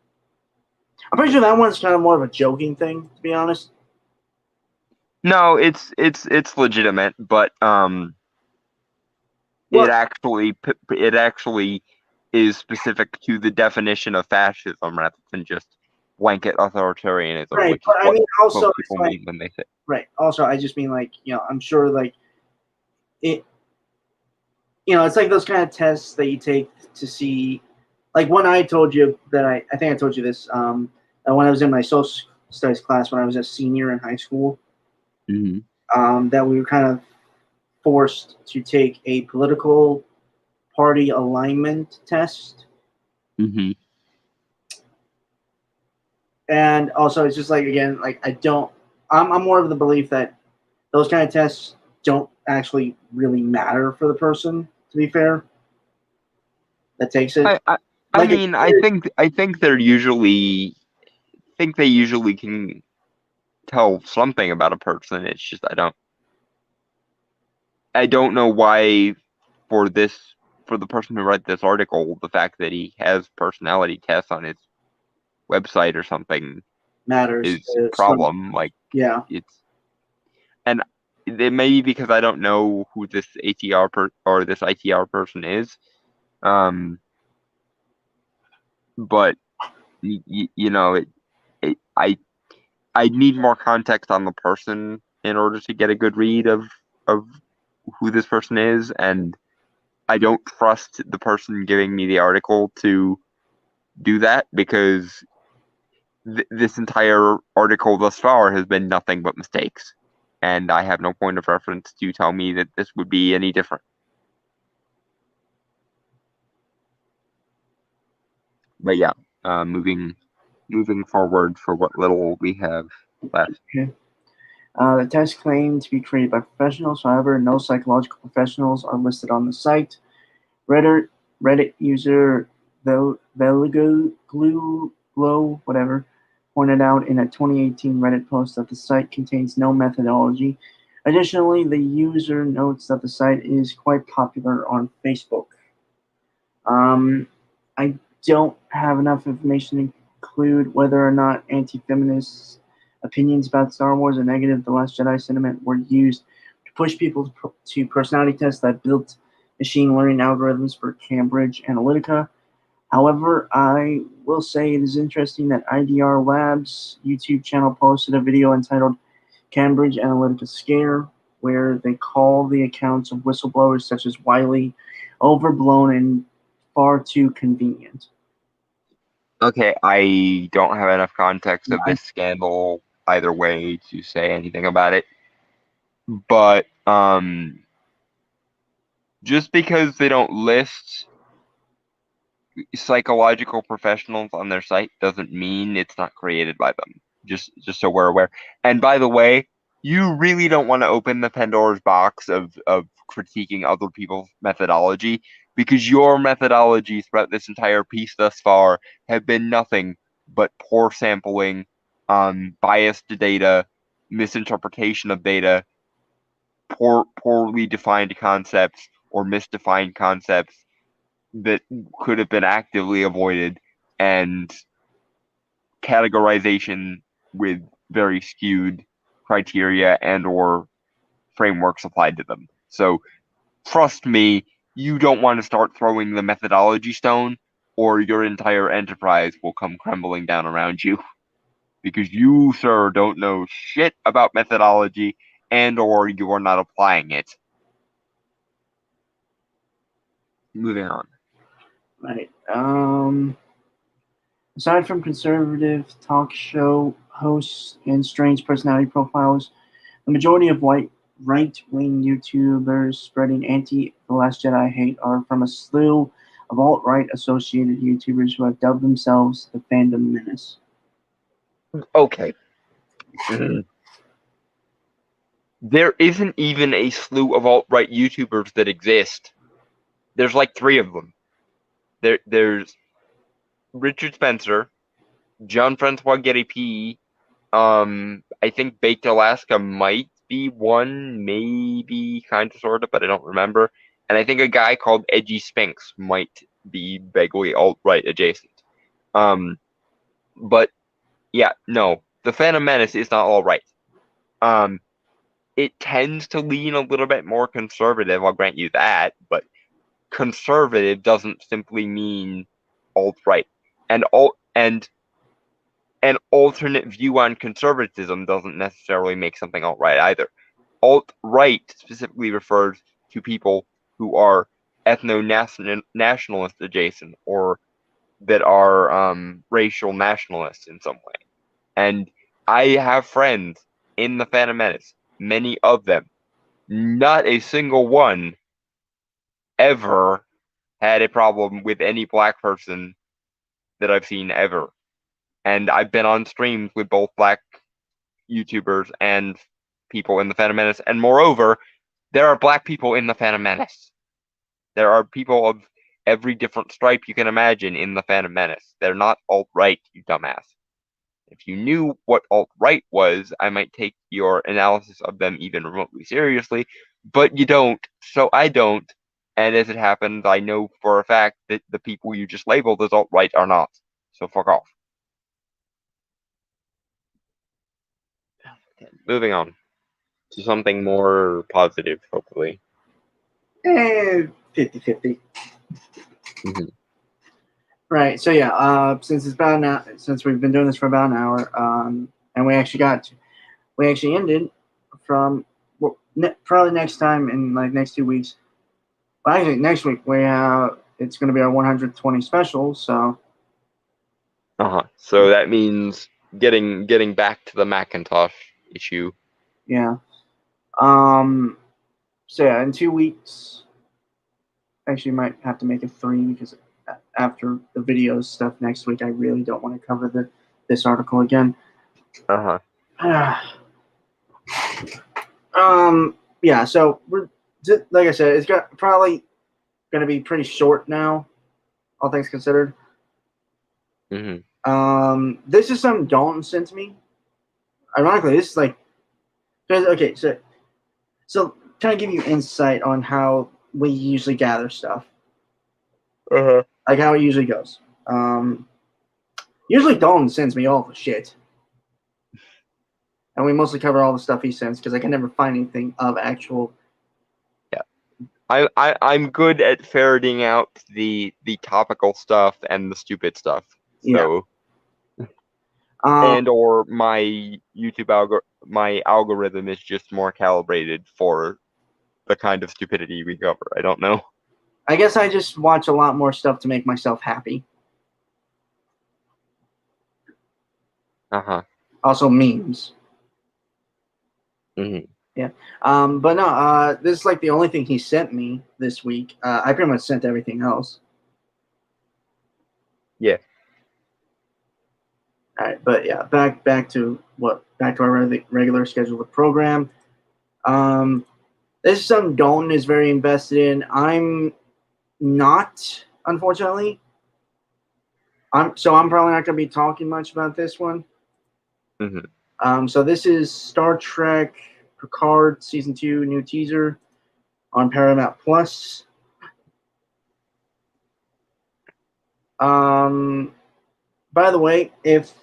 I'm pretty sure that one's kind of more of a joking thing, to be honest. No, it's legitimate, but Well, it actually is specific to the definition of fascism rather than just blanket authoritarianism, right, which is but I what mean, also, most it's people like, mean when they say. right. Also, I just mean like, I'm sure like it. It's like those kind of tests that you take to see, like when I told you that I think I told you this when I was in my social studies class when I was a senior in high school, that we were kind of forced to take a political party alignment test. Mm-hmm. And also, it's just like, again, like I'm more of the belief that those kind of tests don't actually really matter for the person, to be fair, that takes it. I Like, mean, I think they usually can tell something about a person. It's just I don't know why for the person who wrote this article, the fact that he has personality tests on his website or something matters. is a problem. Like Yeah. it's and it may be because I don't know who this or this ITR person is. But you know I need more context on the person in order to get a good read of who this person is, and I don't trust the person giving me the article to do that because this entire article thus far has been nothing but mistakes, and I have no point of reference to tell me that this would be any different. But yeah, moving forward for what little we have left. Okay. The test claimed to be created by professionals. However, no psychological professionals are listed on the site. Reddit user Glow, whatever, pointed out in a 2018 Reddit post that the site contains no methodology. Additionally, the user notes that the site is quite popular on Facebook. I don't have enough information to conclude whether or not anti-feminist opinions about Star Wars and negative The Last Jedi sentiment were used to push people to personality tests that built machine learning algorithms for Cambridge Analytica. However, I will say it is interesting that IDR Labs YouTube channel posted a video entitled Cambridge Analytica Scare, where they call the accounts of whistleblowers such as Wiley overblown and far too convenient. Okay, I don't have enough context of this scandal either way to say anything about it. But just because they don't list psychological professionals on their site doesn't mean it's not created by them. Just so we're aware. And by the way, you really don't want to open the Pandora's box of critiquing other people's methodology because your methodology throughout this entire piece thus far have been nothing but poor sampling biased data, misinterpretation of data, poorly defined concepts or misdefined concepts that could have been actively avoided, and categorization with very skewed criteria and or frameworks applied to them. So trust me, you don't want to start throwing the methodology stone, or your entire enterprise will come crumbling down around you. Because you, sir, don't know shit about methodology, and or you are not applying it. Moving on. Right. Aside from conservative talk show hosts and strange personality profiles, the majority of right-wing YouTubers spreading anti-The Last Jedi hate are from a slew of alt-right associated YouTubers who have dubbed themselves the Fandom Menace. Okay. There isn't even a slew of alt-right YouTubers that exist. There's like 3 of them. There's Richard Spencer, John Francois Getty P. I think Baked Alaska might be one, maybe kind of sort of, but I don't remember. And I think a guy called Edgy Spinks might be vaguely alt-right adjacent. But yeah, no, the Phantom Menace is not alt-right. It tends to lean a little bit more conservative, I'll grant you that, but conservative doesn't simply mean alt-right. And an alternate view on conservatism doesn't necessarily make something alt-right either. Alt-right specifically refers to people who are ethno-nationalist adjacent, or that are racial nationalists in some way. And I have friends in the Phantom Menace, many of them. Not a single one ever had a problem with any black person that I've seen ever. And I've been on streams with both black YouTubers and people in the Phantom Menace. And moreover, there are black people in the Phantom Menace. There are people of every different stripe you can imagine in the Phantom Menace. They're not alt-right, you dumbass. If you knew what alt-right was, I might take your analysis of them even remotely seriously, but you don't, so I don't. And as it happens, I know for a fact that the people you just labeled as alt-right are not. So fuck off. Moving on to something more positive, hopefully. 50-50. Mhm. Right. So yeah, since we've been doing this for about an hour, and we actually ended from probably next time in like next 2 weeks. Well, actually, next week it's going to be our 120 special. So. So that means getting back to the Macintosh issue. Yeah. So yeah, in 2 weeks. Actually, might have to make it 3 because after the video stuff next week, I really don't want to cover this article again. Yeah. So we're like I said, it's probably going to be pretty short now, all things considered. This is something Dalton sent to me. Ironically, this is like, okay, so kind of give you insight on how we usually gather stuff. Like how it usually goes. Usually Dalton sends me all the shit. And we mostly cover all the stuff he sends because I can never find anything of actual. Yeah. I'm good at ferreting out the topical stuff and the stupid stuff. So and or my YouTube my algorithm is just more calibrated for the kind of stupidity we cover. I don't know. I guess I just watch a lot more stuff to make myself happy. Also memes. Yeah. But no, this is like the only thing he sent me this week. I pretty much sent everything else. Yeah. All right, but yeah, back to our regular schedule of the program. This is something Dalton is very invested in. I'm not, unfortunately. I'm probably not going to be talking much about this one. So this is Star Trek Picard Season 2 new teaser on Paramount Plus. By the way, if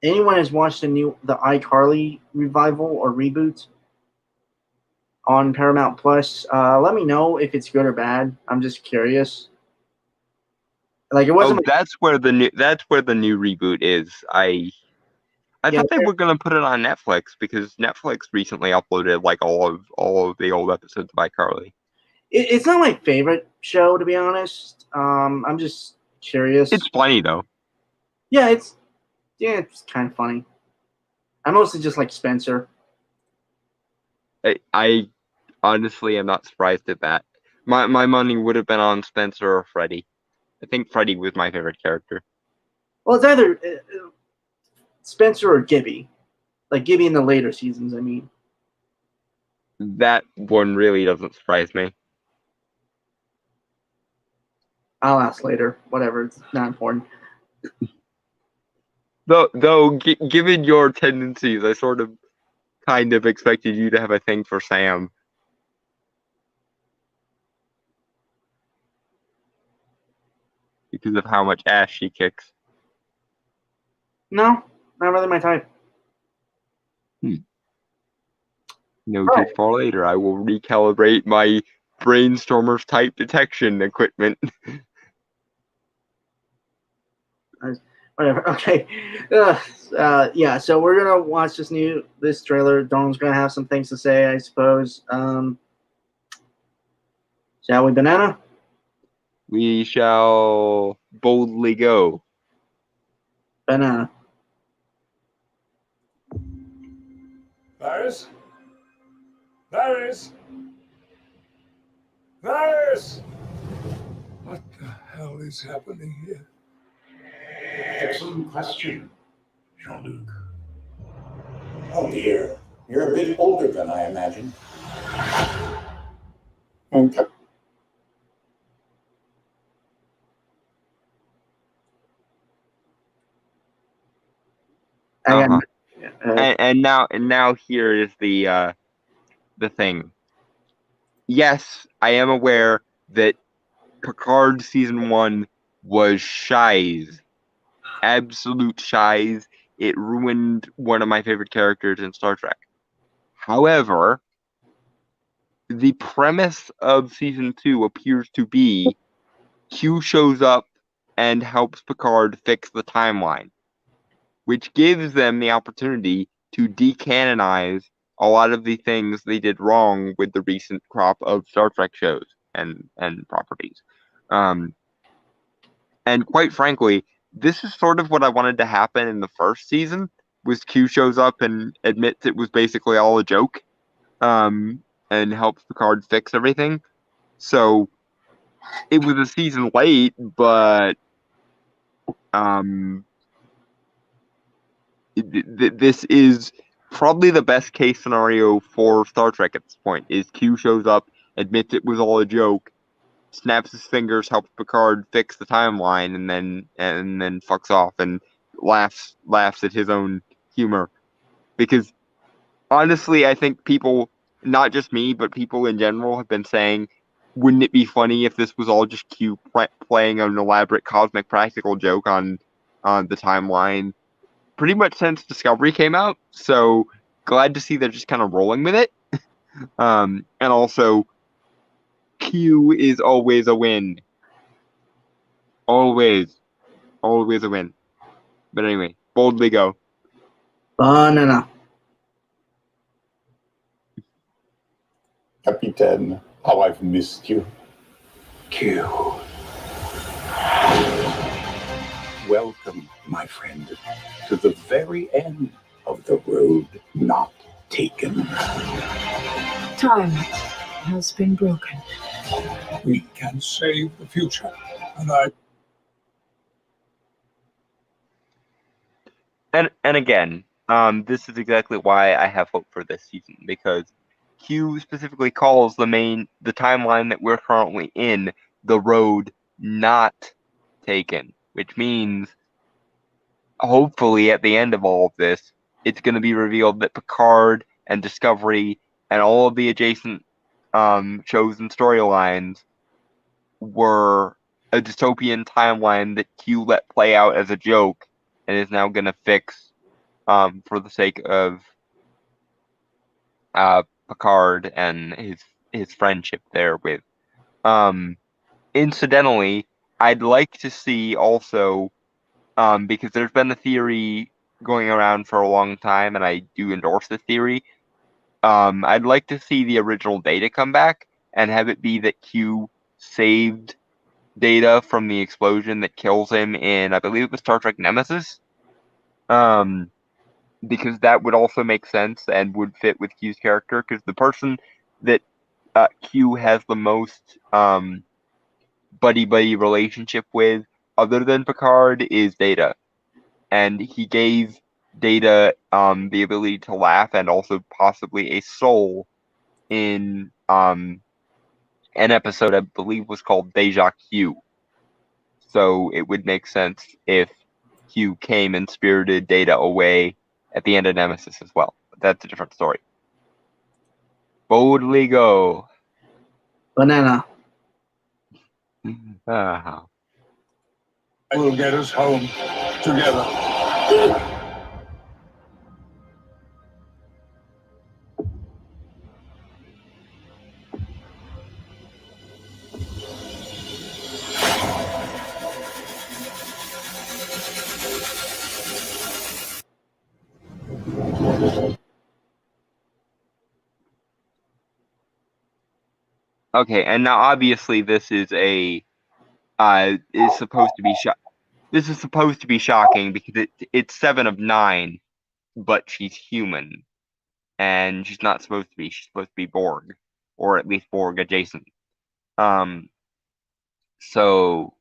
anyone has watched the iCarly revival or reboot on Paramount Plus, let me know if it's good or bad. I'm just curious. Like, it wasn't. That's where the new reboot is. I thought they were gonna put it on Netflix because Netflix recently uploaded like all of the old episodes of iCarly. It's not my favorite show, to be honest. I'm just curious. It's funny though. Yeah, it's kind of funny. I mostly just like Spencer. I honestly am not surprised at that. My money would have been on Spencer or Freddy. I think Freddy was my favorite character. Well, it's either Spencer or Gibby. Like Gibby in the later seasons, I mean. That one really doesn't surprise me. I'll ask later. Whatever, it's not important. Though, given your tendencies, I sort of kind of expected you to have a thing for Sam. Because of how much ass she kicks. No, not really my type. Noted for later. I will recalibrate my Brainstormer's type detection equipment. Whatever. Okay. Yeah. So we're gonna watch this trailer. Donald's gonna have some things to say, I suppose. Shall we, Banana? We shall boldly go. Banana. Varys? Varys? Varys! What the hell is happening here? Excellent question, Jean-Luc. Oh dear, you're a bit older than I imagined. Okay. And now here is the thing. Yes, I am aware that Picard season 1 was shies. Absolute shies. It ruined one of my favorite characters in Star Trek. However, the premise of season 2 appears to be Q shows up and helps Picard fix the timeline, which gives them the opportunity to decanonize a lot of the things they did wrong with the recent crop of Star Trek shows and properties. And quite frankly, this is sort of what I wanted to happen in the first season, was Q shows up and admits it was basically all a joke, and helps Picard fix everything. So it was a season late, but this is probably the best case scenario for Star Trek at this point. Is Q shows up, admits it was all a joke, snaps his fingers, helps Picard fix the timeline, and then fucks off and laughs at his own humor. Because honestly, I think people, not just me, but people in general, have been saying, wouldn't it be funny if this was all just Q playing an elaborate cosmic practical joke on the timeline pretty much since Discovery came out? So glad to see they're just kind of rolling with it. And also, Q is always a win. Always a win. But anyway, boldly go. Banana. Capitaine, how I've missed you. Q. Welcome, my friend, to the very end of the road not taken. Time has been broken. We can save the future, and again, this is exactly why I have hope for this season, because Q specifically calls the timeline that we're currently in the road not taken, which means hopefully at the end of all of this, it's going to be revealed that Picard and Discovery and all of the adjacent shows and storylines were a dystopian timeline that Q let play out as a joke and is now going to fix for the sake of Picard and his friendship there with. Incidentally, I'd like to see also, because there's been a theory going around for a long time, and I do endorse the theory. I'd like to see the original Data come back and have it be that Q saved Data from the explosion that kills him in, I believe it was Star Trek Nemesis. Because that would also make sense and would fit with Q's character. Because the person that Q has the most buddy relationship with, other than Picard, is Data, and he gave Data the ability to laugh and also possibly a soul in an episode I believe was called Deja Q. So it would make sense if Q came and spirited Data away at the end of Nemesis as well. But that's a different story. Boldly go. Banana. We'll get us home together. Okay, and now obviously this is supposed to be This is supposed to be shocking because it's 7 of 9, but she's human, and she's not supposed to be. She's supposed to be Borg, or at least Borg adjacent. So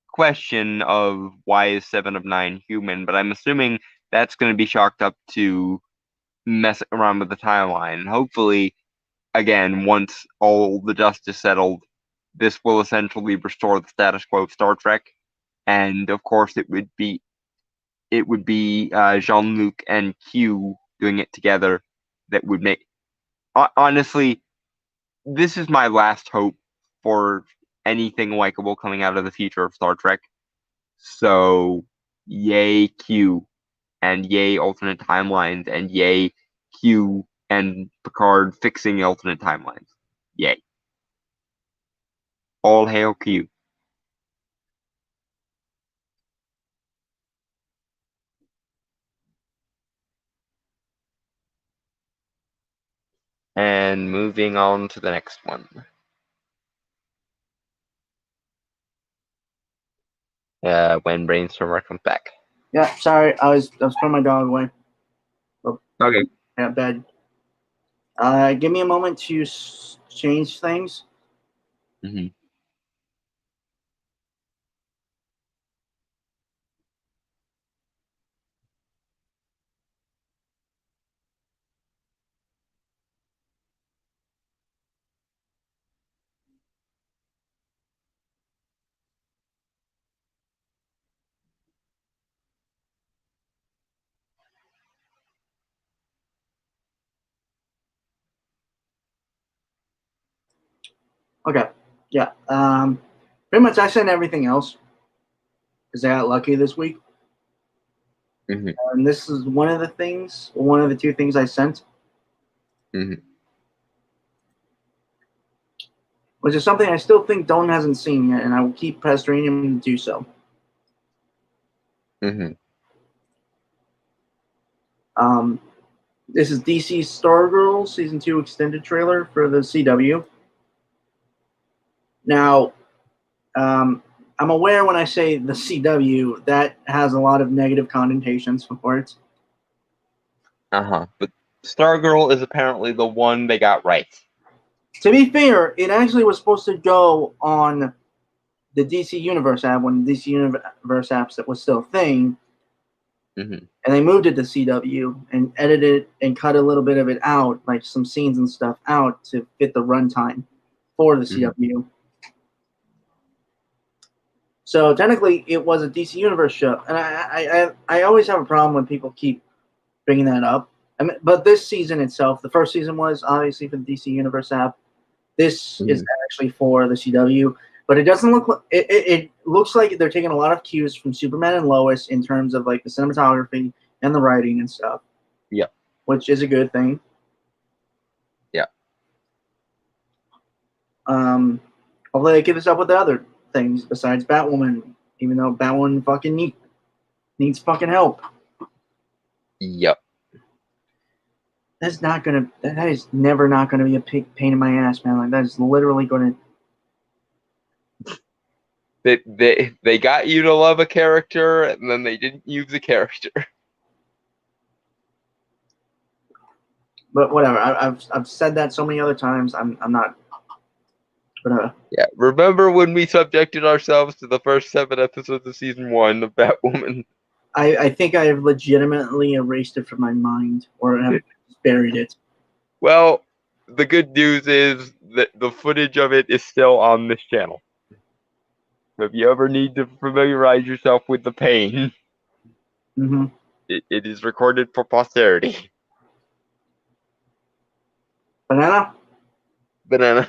question of why is 7 of 9 human? But I'm assuming that's going to be chalked up to messing around with the timeline. And hopefully, again, once all the dust is settled, this will essentially restore the status quo of Star Trek. And of course, it would be Jean-Luc and Q doing it together that would make. Honestly, this is my last hope for anything likable coming out of the future of Star Trek. So, yay Q, and yay alternate timelines, and yay Q and Picard fixing alternate timelines. Yay. All hail Q. And moving on to the next one. When Brainstormer comes back. Yeah, sorry, I was putting my dog away. Okay. Yeah, bed. Give me a moment to change things. Mm-hmm. Okay. Yeah. Pretty much I sent everything else because I got lucky this week. Mm-hmm. And this is one of the two things I sent. Mm-hmm. Which is something I still think Don hasn't seen yet, and I will keep pestering him to do so. Mm-hmm. This is DC's Stargirl Season 2 extended trailer for the CW. Now, I'm aware when I say the CW, that has a lot of negative connotations for it. But Stargirl is apparently the one they got right. To be fair, it actually was supposed to go on the DC Universe app when DC Universe apps that was still a thing. Mm-hmm. And they moved it to CW and edited and cut a little bit of it out, like some scenes and stuff out to fit the runtime for the CW. Mm-hmm. So technically, it was a DC Universe show, and I always have a problem when people keep bringing that up. I mean, but this season itself, the first season was obviously for the DC Universe app. This is actually for the CW, but it doesn't look like it looks like they're taking a lot of cues from Superman and Lois in terms of like the cinematography and the writing and stuff. Yeah, which is a good thing. Yeah. Hopefully they keep this up with the other things besides Batwoman, even though Batwoman fucking needs fucking help. Yep. That is never not gonna be a pain in my ass, man. Like that is literally gonna. They got you to love a character, and then they didn't use the character. But whatever. I've said that so many other times. I'm not. But Yeah. Remember when we subjected ourselves to the first 7 episodes of season 1 of Batwoman? I think I have legitimately erased it from my mind, or have buried it. Well, the good news is that the footage of it is still on this channel. So if you ever need to familiarize yourself with the pain, it is recorded for posterity. Banana? Banana.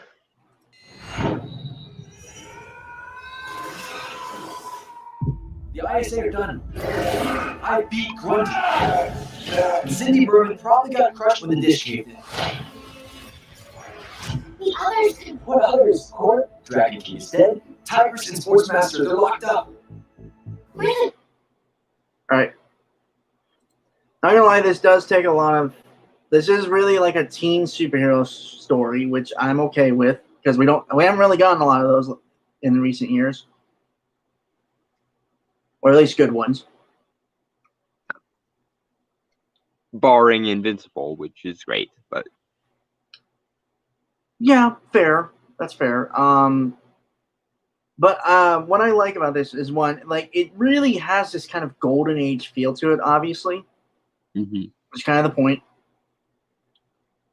The ISA are done. I beat Grundy. And Cindy Berman probably got crushed when the dish caved in. The others. What others? Court, Dragon King is dead. Tigress and Sportsmaster, they're locked up. Really? Alright. Not gonna lie, this does take a lot of. This is really like a teen superhero story, which I'm okay with because we haven't really gotten a lot of those in recent years, or at least good ones. Barring Invincible, which is great, but yeah, fair. That's fair. But what I like about this is one, like it really has this kind of golden age feel to it, obviously, which is kind of the point.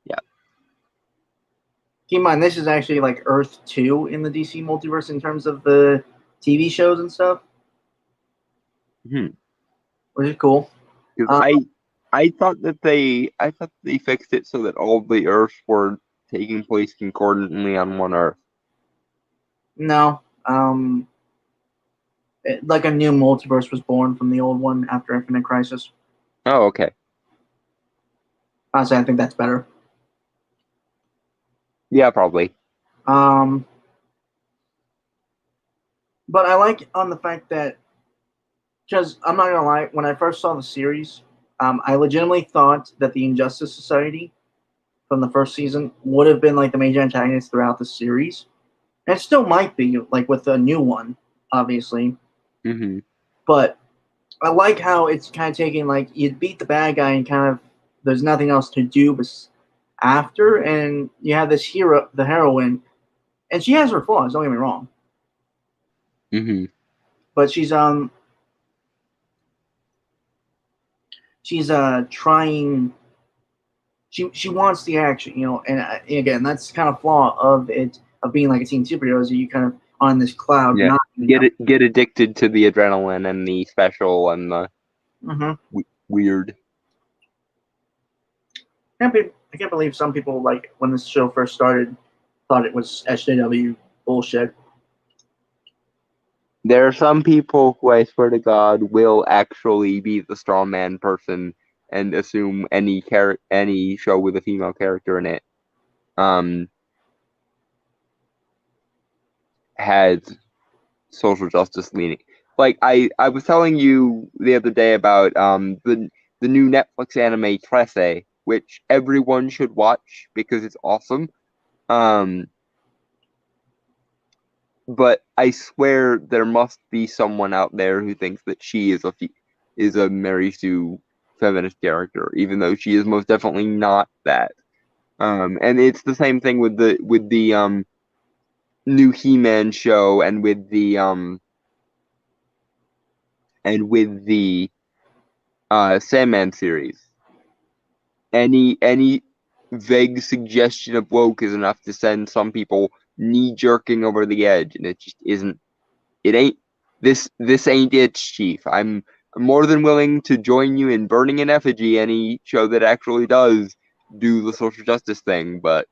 Yeah. Keep in mind, this is actually like Earth 2 in the DC multiverse in terms of the TV shows and stuff, which is cool. I thought that they fixed it so that all the Earths were taking place concordantly on one Earth. No, like a new multiverse was born from the old one after Infinite Crisis. Oh, okay. Honestly, I think that's better. Yeah, probably. But I like on the fact that, because I'm not gonna lie, when I first saw the series, I legitimately thought that the Injustice Society from the first season would have been like the major antagonist throughout the series, and it still might be like with a new one, obviously. But I like how it's kind of taking like you beat the bad guy and kind of there's nothing else to do after, and you have this hero, the heroine, and she has her flaws. Don't get me wrong. But she's trying. She wants the action, you know, and again, that's kind of flaw of being like a teen superhero. Is you kind of on this cloud. Yeah. Get addicted to the adrenaline and the special and the weird. I can't believe some people, like, when this show first started, thought it was SJW bullshit. There are some people who, I swear to God, will actually be the straw man person and assume any show with a female character in it has social justice leaning. Like I was telling you the other day about the new Netflix anime Trese, which everyone should watch because it's awesome. But I swear there must be someone out there who thinks that she is a Mary Sue feminist character, even though she is most definitely not that. And it's the same thing with the new He-Man show and with the Sandman series. Any vague suggestion of woke is enough to send some people knee-jerking over the edge, and it just isn't. It ain't this ain't it, Chief. I'm I'm more than willing to join you in burning an effigy any show that actually does do the social justice thing. But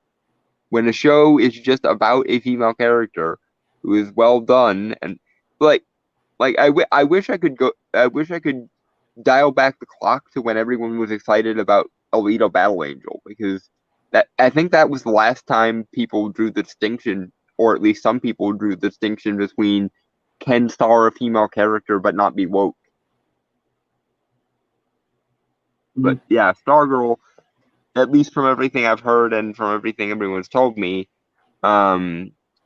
when a show is just about a female character who is well done, and I wish I could dial back the clock to when everyone was excited about Alita Battle Angel, because I think that was the last time people drew the distinction, or at least some people drew the distinction between can star a female character but not be woke. But yeah, Stargirl, at least from everything I've heard and from everything everyone's told me,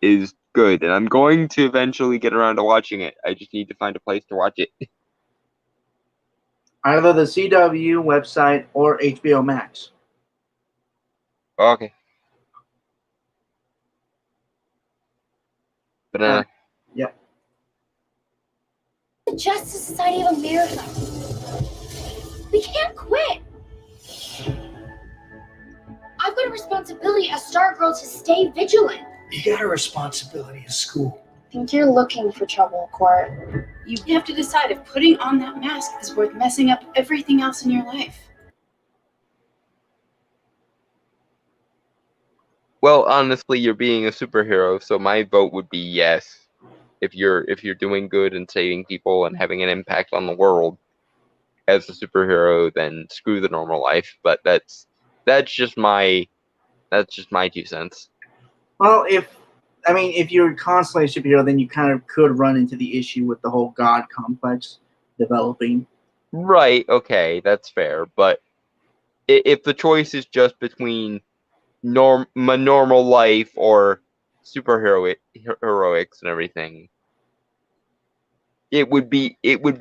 is good, and I'm going to eventually get around to watching it. I just need to find a place to watch it. Either the CW website or HBO Max. Okay. Banana. Yep. The Justice Society of America. We can't quit. I've got a responsibility as Stargirl to stay vigilant. You got a responsibility at school. I think you're looking for trouble, Court. You have to decide if putting on that mask is worth messing up everything else in your life. Well, honestly, you're being a superhero, so my vote would be yes. If you're doing good and saving people and having an impact on the world as a superhero, then screw the normal life. But that's just my 2 cents. Well, if you're constantly a superhero, then you kind of could run into the issue with the whole God complex developing. Right, okay, that's fair. But if the choice is just between normal life or heroics and everything, it would be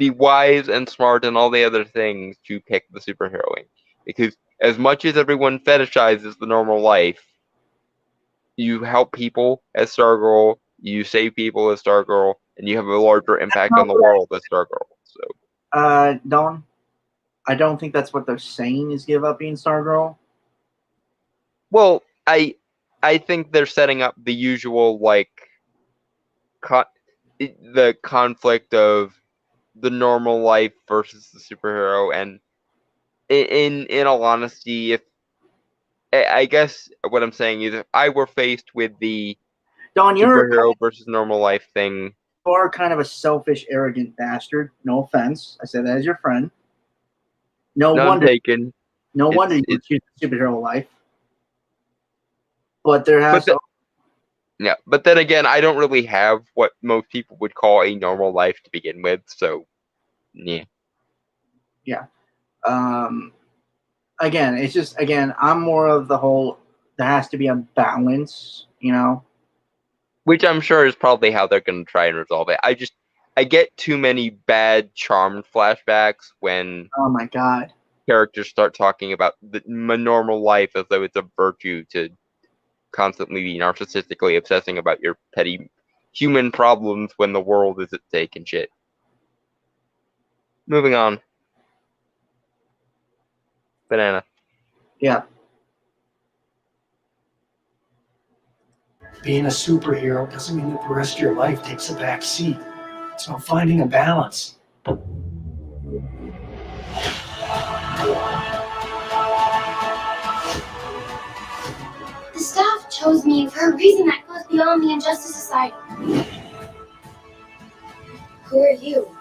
wise and smart and all the other things to pick the superheroing. Because as much as everyone fetishizes the normal life, you help people as Stargirl, you save people as Stargirl, and you have a larger impact on the world as Stargirl. So, Dawn, I don't think that's what they're saying is give up being Stargirl. well, I think they're setting up the usual the conflict of the normal life versus the superhero, and in all honesty, if I guess what I'm saying is, if I were faced with the Dawn, superhero versus normal life thing, you are kind of a selfish, arrogant bastard. No offense, I say that as your friend. No none wonder taken. you would choose superhero life. But there has to. Yeah, but then again, I don't really have what most people would call a normal life to begin with, so yeah. Yeah. Again, it's just I'm more of the whole. There has to be a balance, Which I'm sure is probably how they're going to try and resolve it. I get too many bad Charmed flashbacks when Oh my god. characters start talking about my normal life as though it's a virtue to constantly be narcissistically obsessing about your petty human problems when the world is at stake and shit. Moving on. Banana. Yeah. Being a superhero doesn't mean that the rest of your life takes a back seat. It's about finding a balance. The staff chose me for a reason that goes beyond the Injustice Society. Who are you?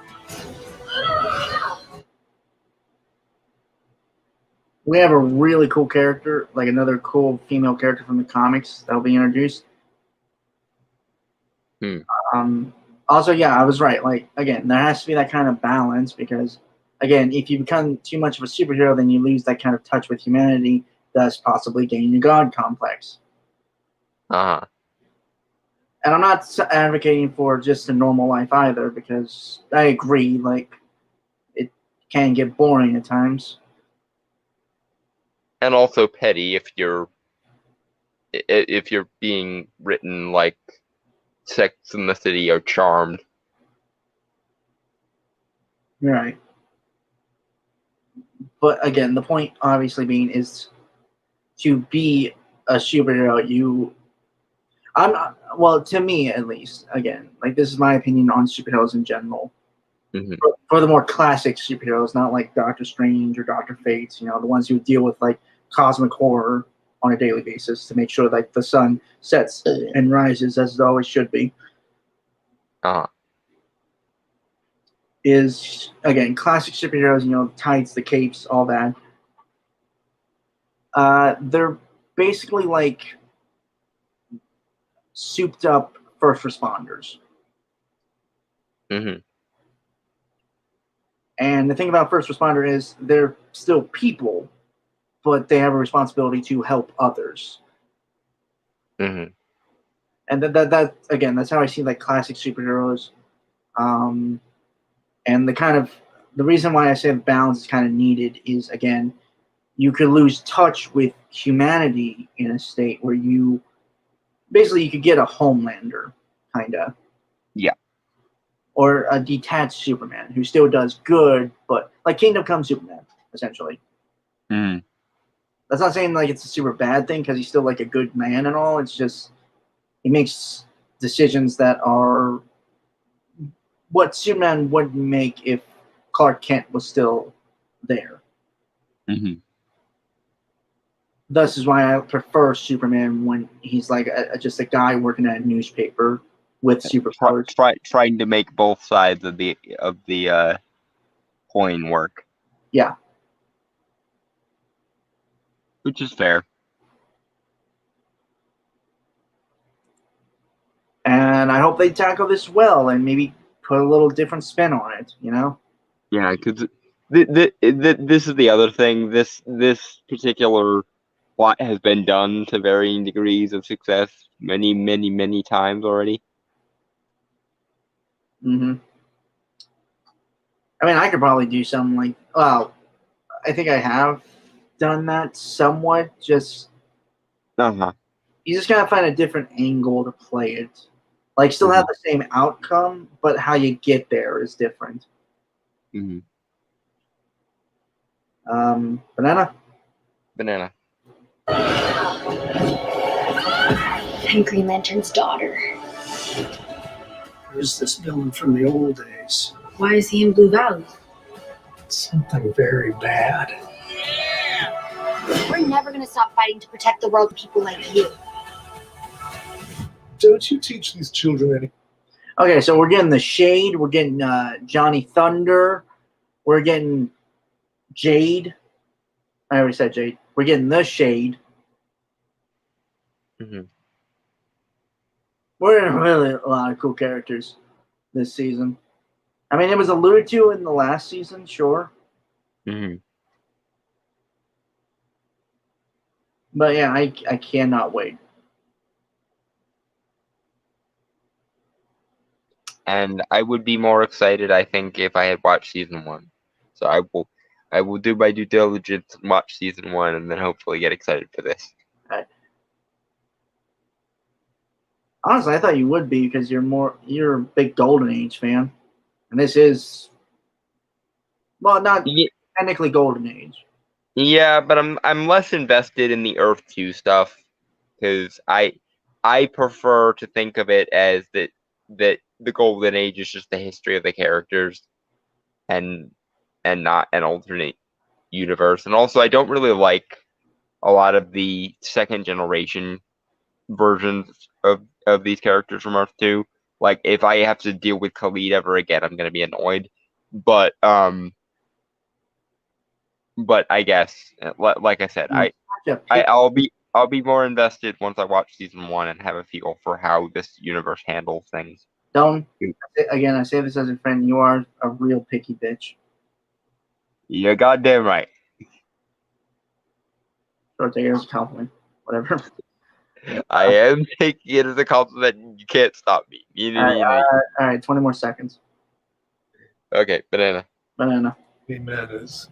We have a really cool character, like another cool female character from the comics that'll be introduced. Also, yeah, I was right. Like, again, there has to be that kind of balance because, again, if you become too much of a superhero, then you lose that kind of touch with humanity, thus possibly gaining a god complex. Uh-huh. And I'm not advocating for just a normal life either, because I agree, like, it can get boring at times. And also petty if you're being written like Sex and the City or Charmed. Right. But again, the point obviously being is to be a superhero, to me at least, again, like this is my opinion on superheroes in general. Mhm. For the more classic superheroes, not like Doctor Strange or Doctor Fate, the ones who deal with like cosmic horror on a daily basis to make sure that the sun sets and rises as it always should be. Uh-huh. Is again classic superheroes, the tights, the capes, all that. They're basically like souped up first responders. Mhm. And the thing about first responder is they're still people, but they have a responsibility to help others. Mhm. And that again, that's how I see like classic superheroes. And the reason why I say the balance is kind of needed is, again, you could lose touch with humanity in a state where you could get a Homelander, kind of. Yeah. Or a detached Superman who still does good, but like Kingdom Come Superman, essentially. Mhm. That's not saying like it's a super bad thing because he's still like a good man and all. It's just he makes decisions that are what Superman would make if Clark Kent was still there. Mhm. Thus is why I prefer Superman when he's like just a guy working at a newspaper with superpowers. Trying to make both sides of the coin work. Yeah. Which is fair. And I hope they tackle this well and maybe put a little different spin on it, Yeah, because this is the other thing. This particular plot has been done to varying degrees of success many, many, many times already. Mm-hmm. I mean, I could probably do something like, well, I think I have done that somewhat. Just Uh-huh. you just gotta find a different angle to play it. Like, still have the same outcome, but how you get there is different. Mhm. Banana. I'm Green Lantern's daughter. Where's this villain from the old days? Why is he in Blue Valley? Something very bad. We're never gonna stop fighting to protect the world, people like you. Don't you teach these children any? Okay, so we're getting the Shade. We're getting Johnny Thunder. We're getting Jade. I already said Jade. We're getting the Shade. Mhm. We're getting really a lot of cool characters this season. I mean, it was alluded to in the last season, sure. Mhm. But yeah, I cannot wait. And I would be more excited, I think, if I had watched season 1. So I will do my due diligence and watch season 1, and then hopefully get excited for this. Honestly, I thought you would be because you're a big Golden Age fan, and this is, well, not technically Golden Age. Yeah, but I'm less invested in the Earth 2 stuff because I prefer to think of it as that the Golden Age is just the history of the characters and not an alternate universe. And also, I don't really like a lot of the second generation versions of these characters from Earth 2. Like, if I have to deal with Khalid ever again, I'm gonna be annoyed. But I guess, like I said, I'll be more invested once I watch season 1 and have a feel for how this universe handles things. Don't, again, I say this as a friend, you are a real picky bitch. You're goddamn right. Or take it as a compliment. Whatever. I am taking it as a compliment. You can't stop me. All right, 20 more seconds. Okay, banana. Jimenez.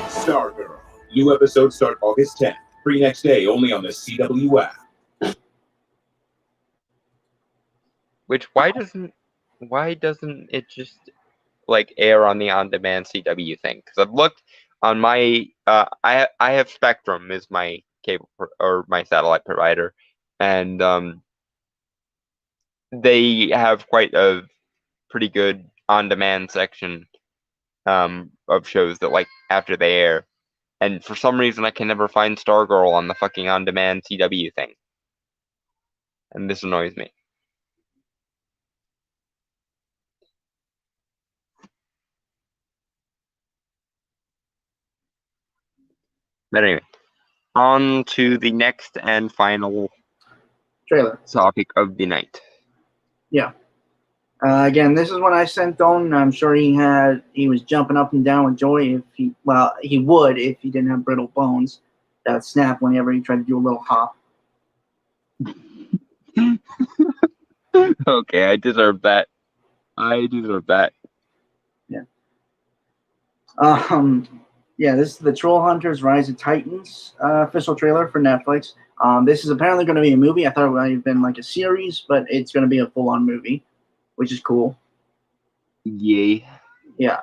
Stargirl. New episodes start August 10th. Free next day only on the CW app. Which why doesn't it just like air on the on-demand CW thing? Because I've looked on my I have Spectrum as my cable or my satellite provider, and they have quite a pretty good on-demand section of shows that like after they air. And for some reason, I can never find Stargirl on the fucking on-demand CW thing, and this annoys me. But anyway, on to the next and final Trailer. topic of the night. Again, this is what I sent Don. I'm sure he was jumping up and down with joy if he would if he didn't have brittle bones that would snap whenever he tried to do a little hop. Okay, I deserve that. Yeah, this is the Troll Hunters Rise of Titans official trailer for Netflix. This is apparently going to be a movie. I thought it might have been like a series, but it's going to be a full-on movie, which is cool. Yay. Yeah.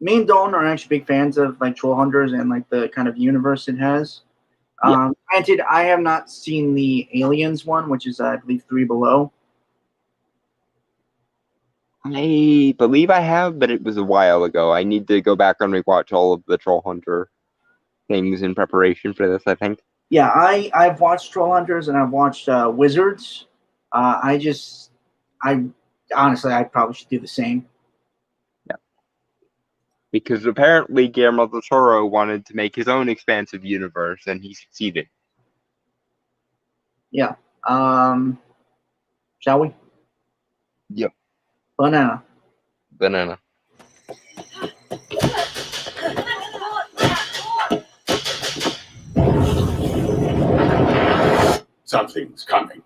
Me and Don are actually big fans of like Troll Hunters and like the kind of universe it has. Granted, I have not seen the Aliens one, which is I believe 3 Below. I believe I have, but it was a while ago. I need to go back and rewatch all of the Troll Hunter things in preparation for this, I think. Yeah, I've watched Troll Hunters and I've watched Wizards. I honestly probably should do the same. Yeah. Because apparently Guillermo del Toro wanted to make his own expansive universe, and he succeeded. Yeah. Shall we? Yep. Banana. Something's coming.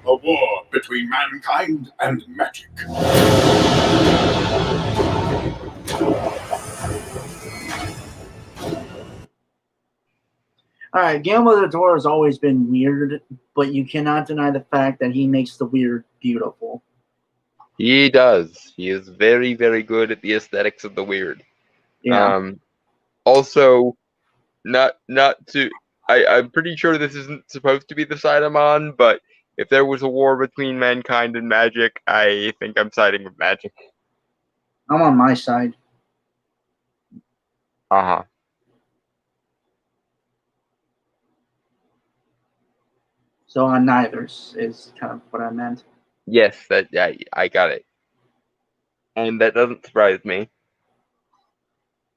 A war between mankind and magic. All right, Guillermo del Toro has always been weird, but you cannot deny the fact that he makes the weird beautiful. He does. He is very, very good at the aesthetics of the weird. Yeah. Also, I'm pretty sure this isn't supposed to be the side I'm on, but if there was a war between mankind and magic, I think I'm siding with magic. I'm on my side. Uh-huh. So on neither's is kind of what I meant. Yes, I got it. And that doesn't surprise me.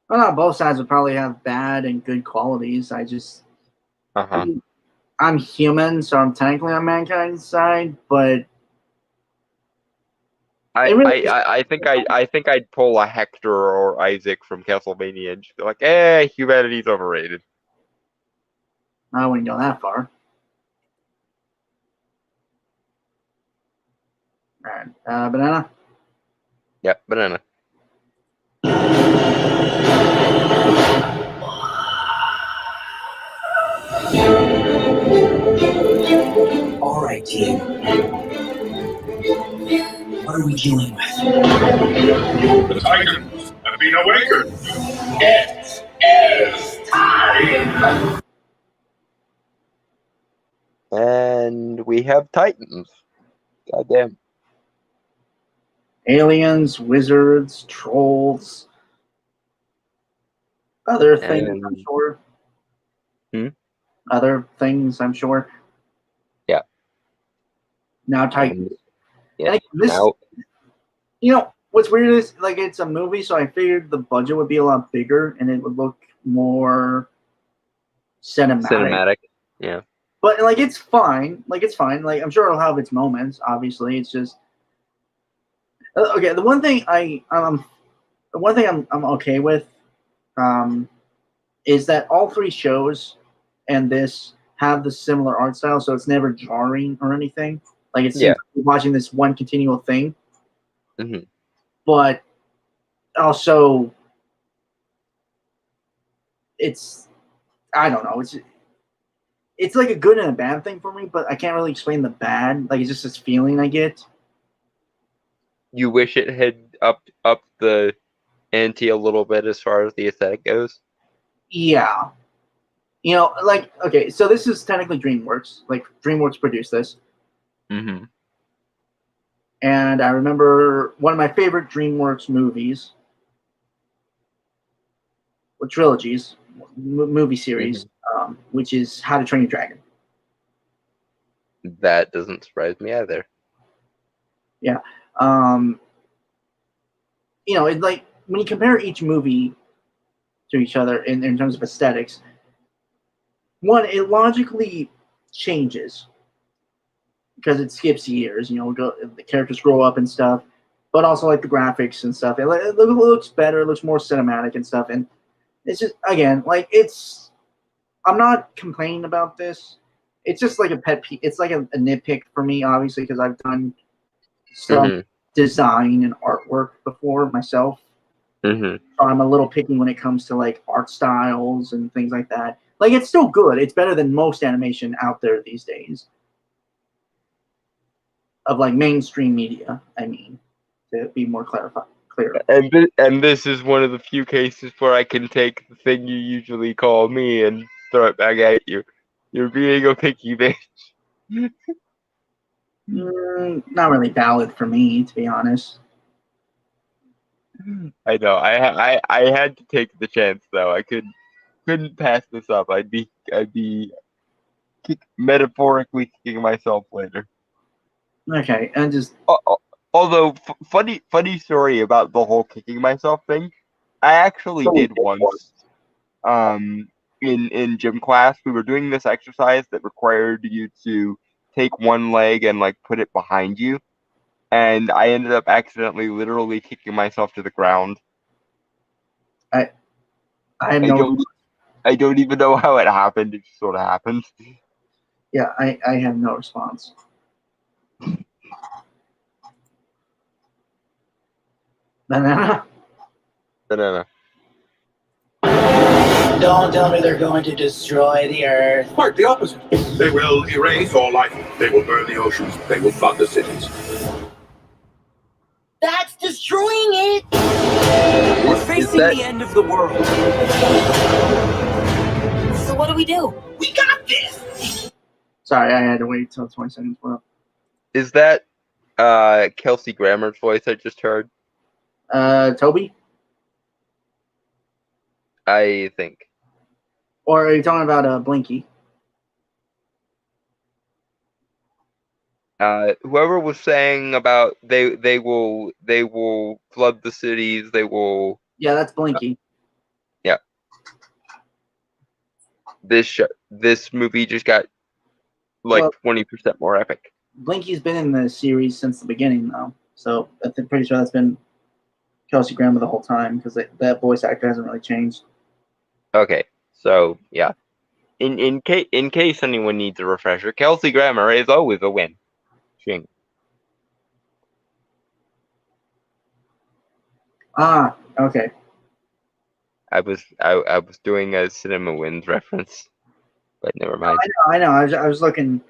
Well, not both sides would probably have bad and good qualities. Uh-huh. I'm human, so I'm technically on mankind's side, but I think I'd pull a Hector or Isaac from Castlevania and just be like, humanity's overrated. I wouldn't go that far. All right, banana. Yep, banana. All right, team. What are we dealing with? The Titans have been awakened. It is time. And we have Titans. Goddamn. Aliens, wizards, trolls, other things, I'm sure. Other things, I'm sure. Yeah. Now Titans. Yeah. What's weird is like it's a movie, so I figured the budget would be a lot bigger and it would look more cinematic. Yeah. But like it's fine. Like I'm sure it'll have its moments. Obviously, it's just okay. The one thing I'm okay with is that all 3 shows and this have the similar art style, so it's never jarring or anything. Like it seems like you're watching this one continual thing. Mm-hmm. But also, I don't know. It's like a good and a bad thing for me, but I can't really explain the bad. Like it's just this feeling I get. You wish it had up the ante a little bit as far as the aesthetic goes? Yeah. You know, like, okay, so this is technically DreamWorks. Like, DreamWorks produced this. Mm-hmm. And I remember one of my favorite DreamWorks movies, or trilogies, movie series, which is How to Train Your Dragon. That doesn't surprise me either. Yeah. You know, it's like when you compare each movie to each other in terms of aesthetics, one, it logically changes because it skips years. You know, the characters grow up and stuff, but also like the graphics and stuff. It looks better, it looks more cinematic and stuff. And it's just, again, like I'm not complaining about this. It's just like a pet peeve. It's like a nitpick for me, obviously, because I've done some design and artwork before myself. So I'm a little picky when it comes to like art styles and things like that. Like, it's still good. It's better than most animation out there these days. Of like mainstream media, I mean, to be more clear. And this is one of the few cases where I can take the thing you usually call me and throw it back at you. You're being a picky bitch. Not really valid for me, to be honest. I know. I had to take the chance though. I couldn't pass this up. I'd be metaphorically kicking myself later. Okay, and just Although funny story about the whole kicking myself thing. I actually did once. In gym class, we were doing this exercise that required you to take one leg and like put it behind you, and I ended up accidentally, literally kicking myself to the ground. I don't even know how it happened. It just sort of happened. Yeah, I have no response. Banana. Don't tell me they're going to destroy the Earth. Quite the opposite. They will erase all life. They will burn the oceans. They will flood the cities. That's destroying it! We're facing the end of the world. So what do? We got this! Sorry, I had to wait till 20 seconds were up. Is that Kelsey Grammer's voice I just heard? Toby? I think. Or are you talking about Blinky? Whoever was saying about they will flood the cities, they will. Yeah, that's Blinky. Yeah. This movie just got like 20% more epic. Blinky's been in the series since the beginning, though. So I'm pretty sure that's been Kelsey Grammer the whole time, because that voice actor hasn't really changed. Okay, so yeah. In case anyone needs a refresher, Kelsey Grammer is always a win. Ching. Ah, okay. I was doing a Cinema Wins reference, but never mind. I know. I was looking.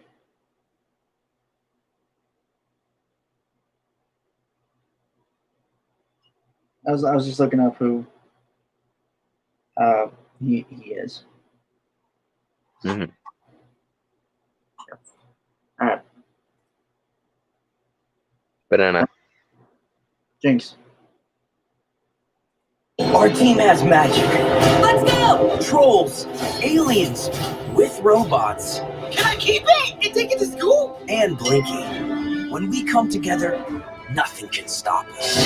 I was just looking up who he is. Mm-hmm. All right. Banana. Jinx. Our team has magic. Let's go! Trolls, aliens, with robots. Can I keep it and take it to school? And Blinky. When we come together, nothing can stop us.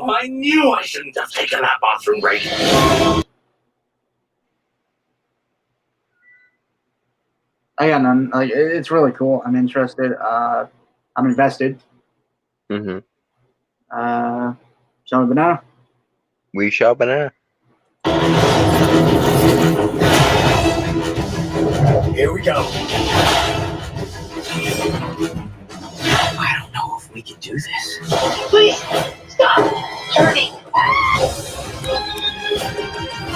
I knew I shouldn't have taken that bathroom break. I got none. Like, it's really cool. I'm interested. I'm invested. Mm-hmm. Shall we banana? We shall banana. Here we go. I don't know if we can do this. Please, stop turning.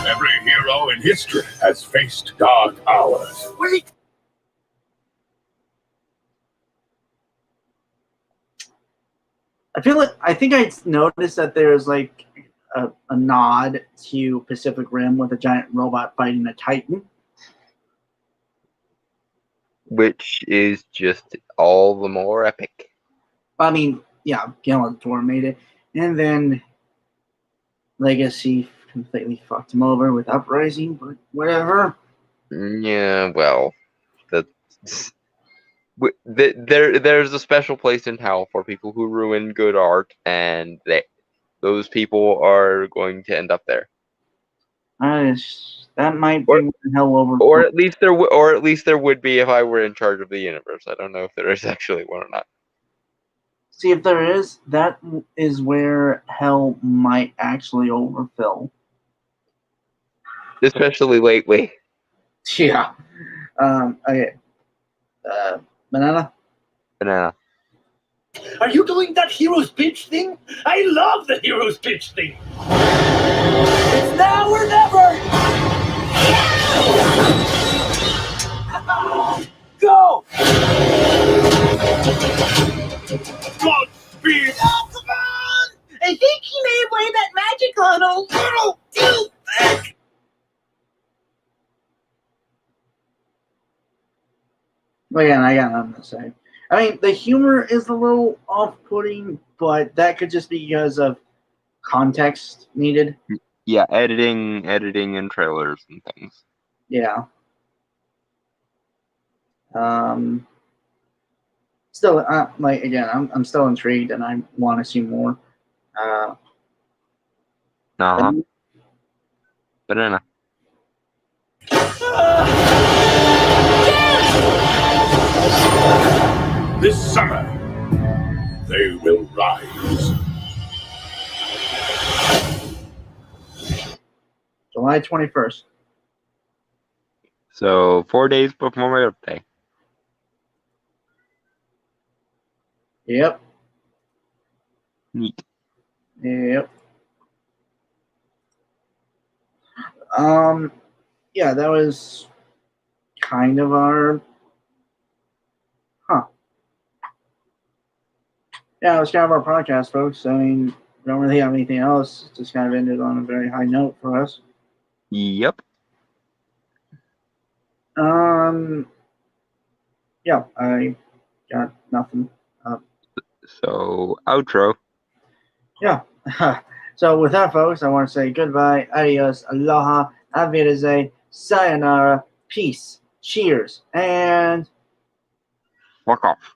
Every hero in history has faced dark hours. Wait! I think I noticed that there's like a nod to Pacific Rim with a giant robot fighting a Titan. Which is just all the more epic. I mean, yeah, Skeletor made it. And then Legacy completely fucked him over with Uprising, but whatever. Yeah, well, there's a special place in hell for people who ruin good art, and those people are going to end up there. That might be hell over. Or at least there would be if I were in charge of the universe. I don't know if there is actually one or not. See, if there is, that is where hell might actually overfill. Especially lately. Yeah. Okay. Banana? Banana. Are you doing that hero's pitch thing? I love the hero's pitch thing. It's now or never. Go! Godspeed! Oh, come on! I think he may have laid that magic on a little too thick. Again, I got nothing to say. I mean, the humor is a little off-putting, but that could just be because of context needed. Yeah, editing and trailers and things. Yeah. Still, like again, I'm still intrigued, and I want to see more. Banana. This summer, they will rise. July 21st. So 4 days before my birthday. Yep. Neat. Yep. Yeah, that was kind of our. Yeah, it was kind of our podcast, folks. I mean, we don't really have anything else. It just kind of ended on a very high note for us. Yep. Yeah, I got nothing. So, outro. Yeah. So with that, folks, I want to say goodbye, adios, aloha, auf Wiedersehen, sayonara, peace, cheers, and Fuck off.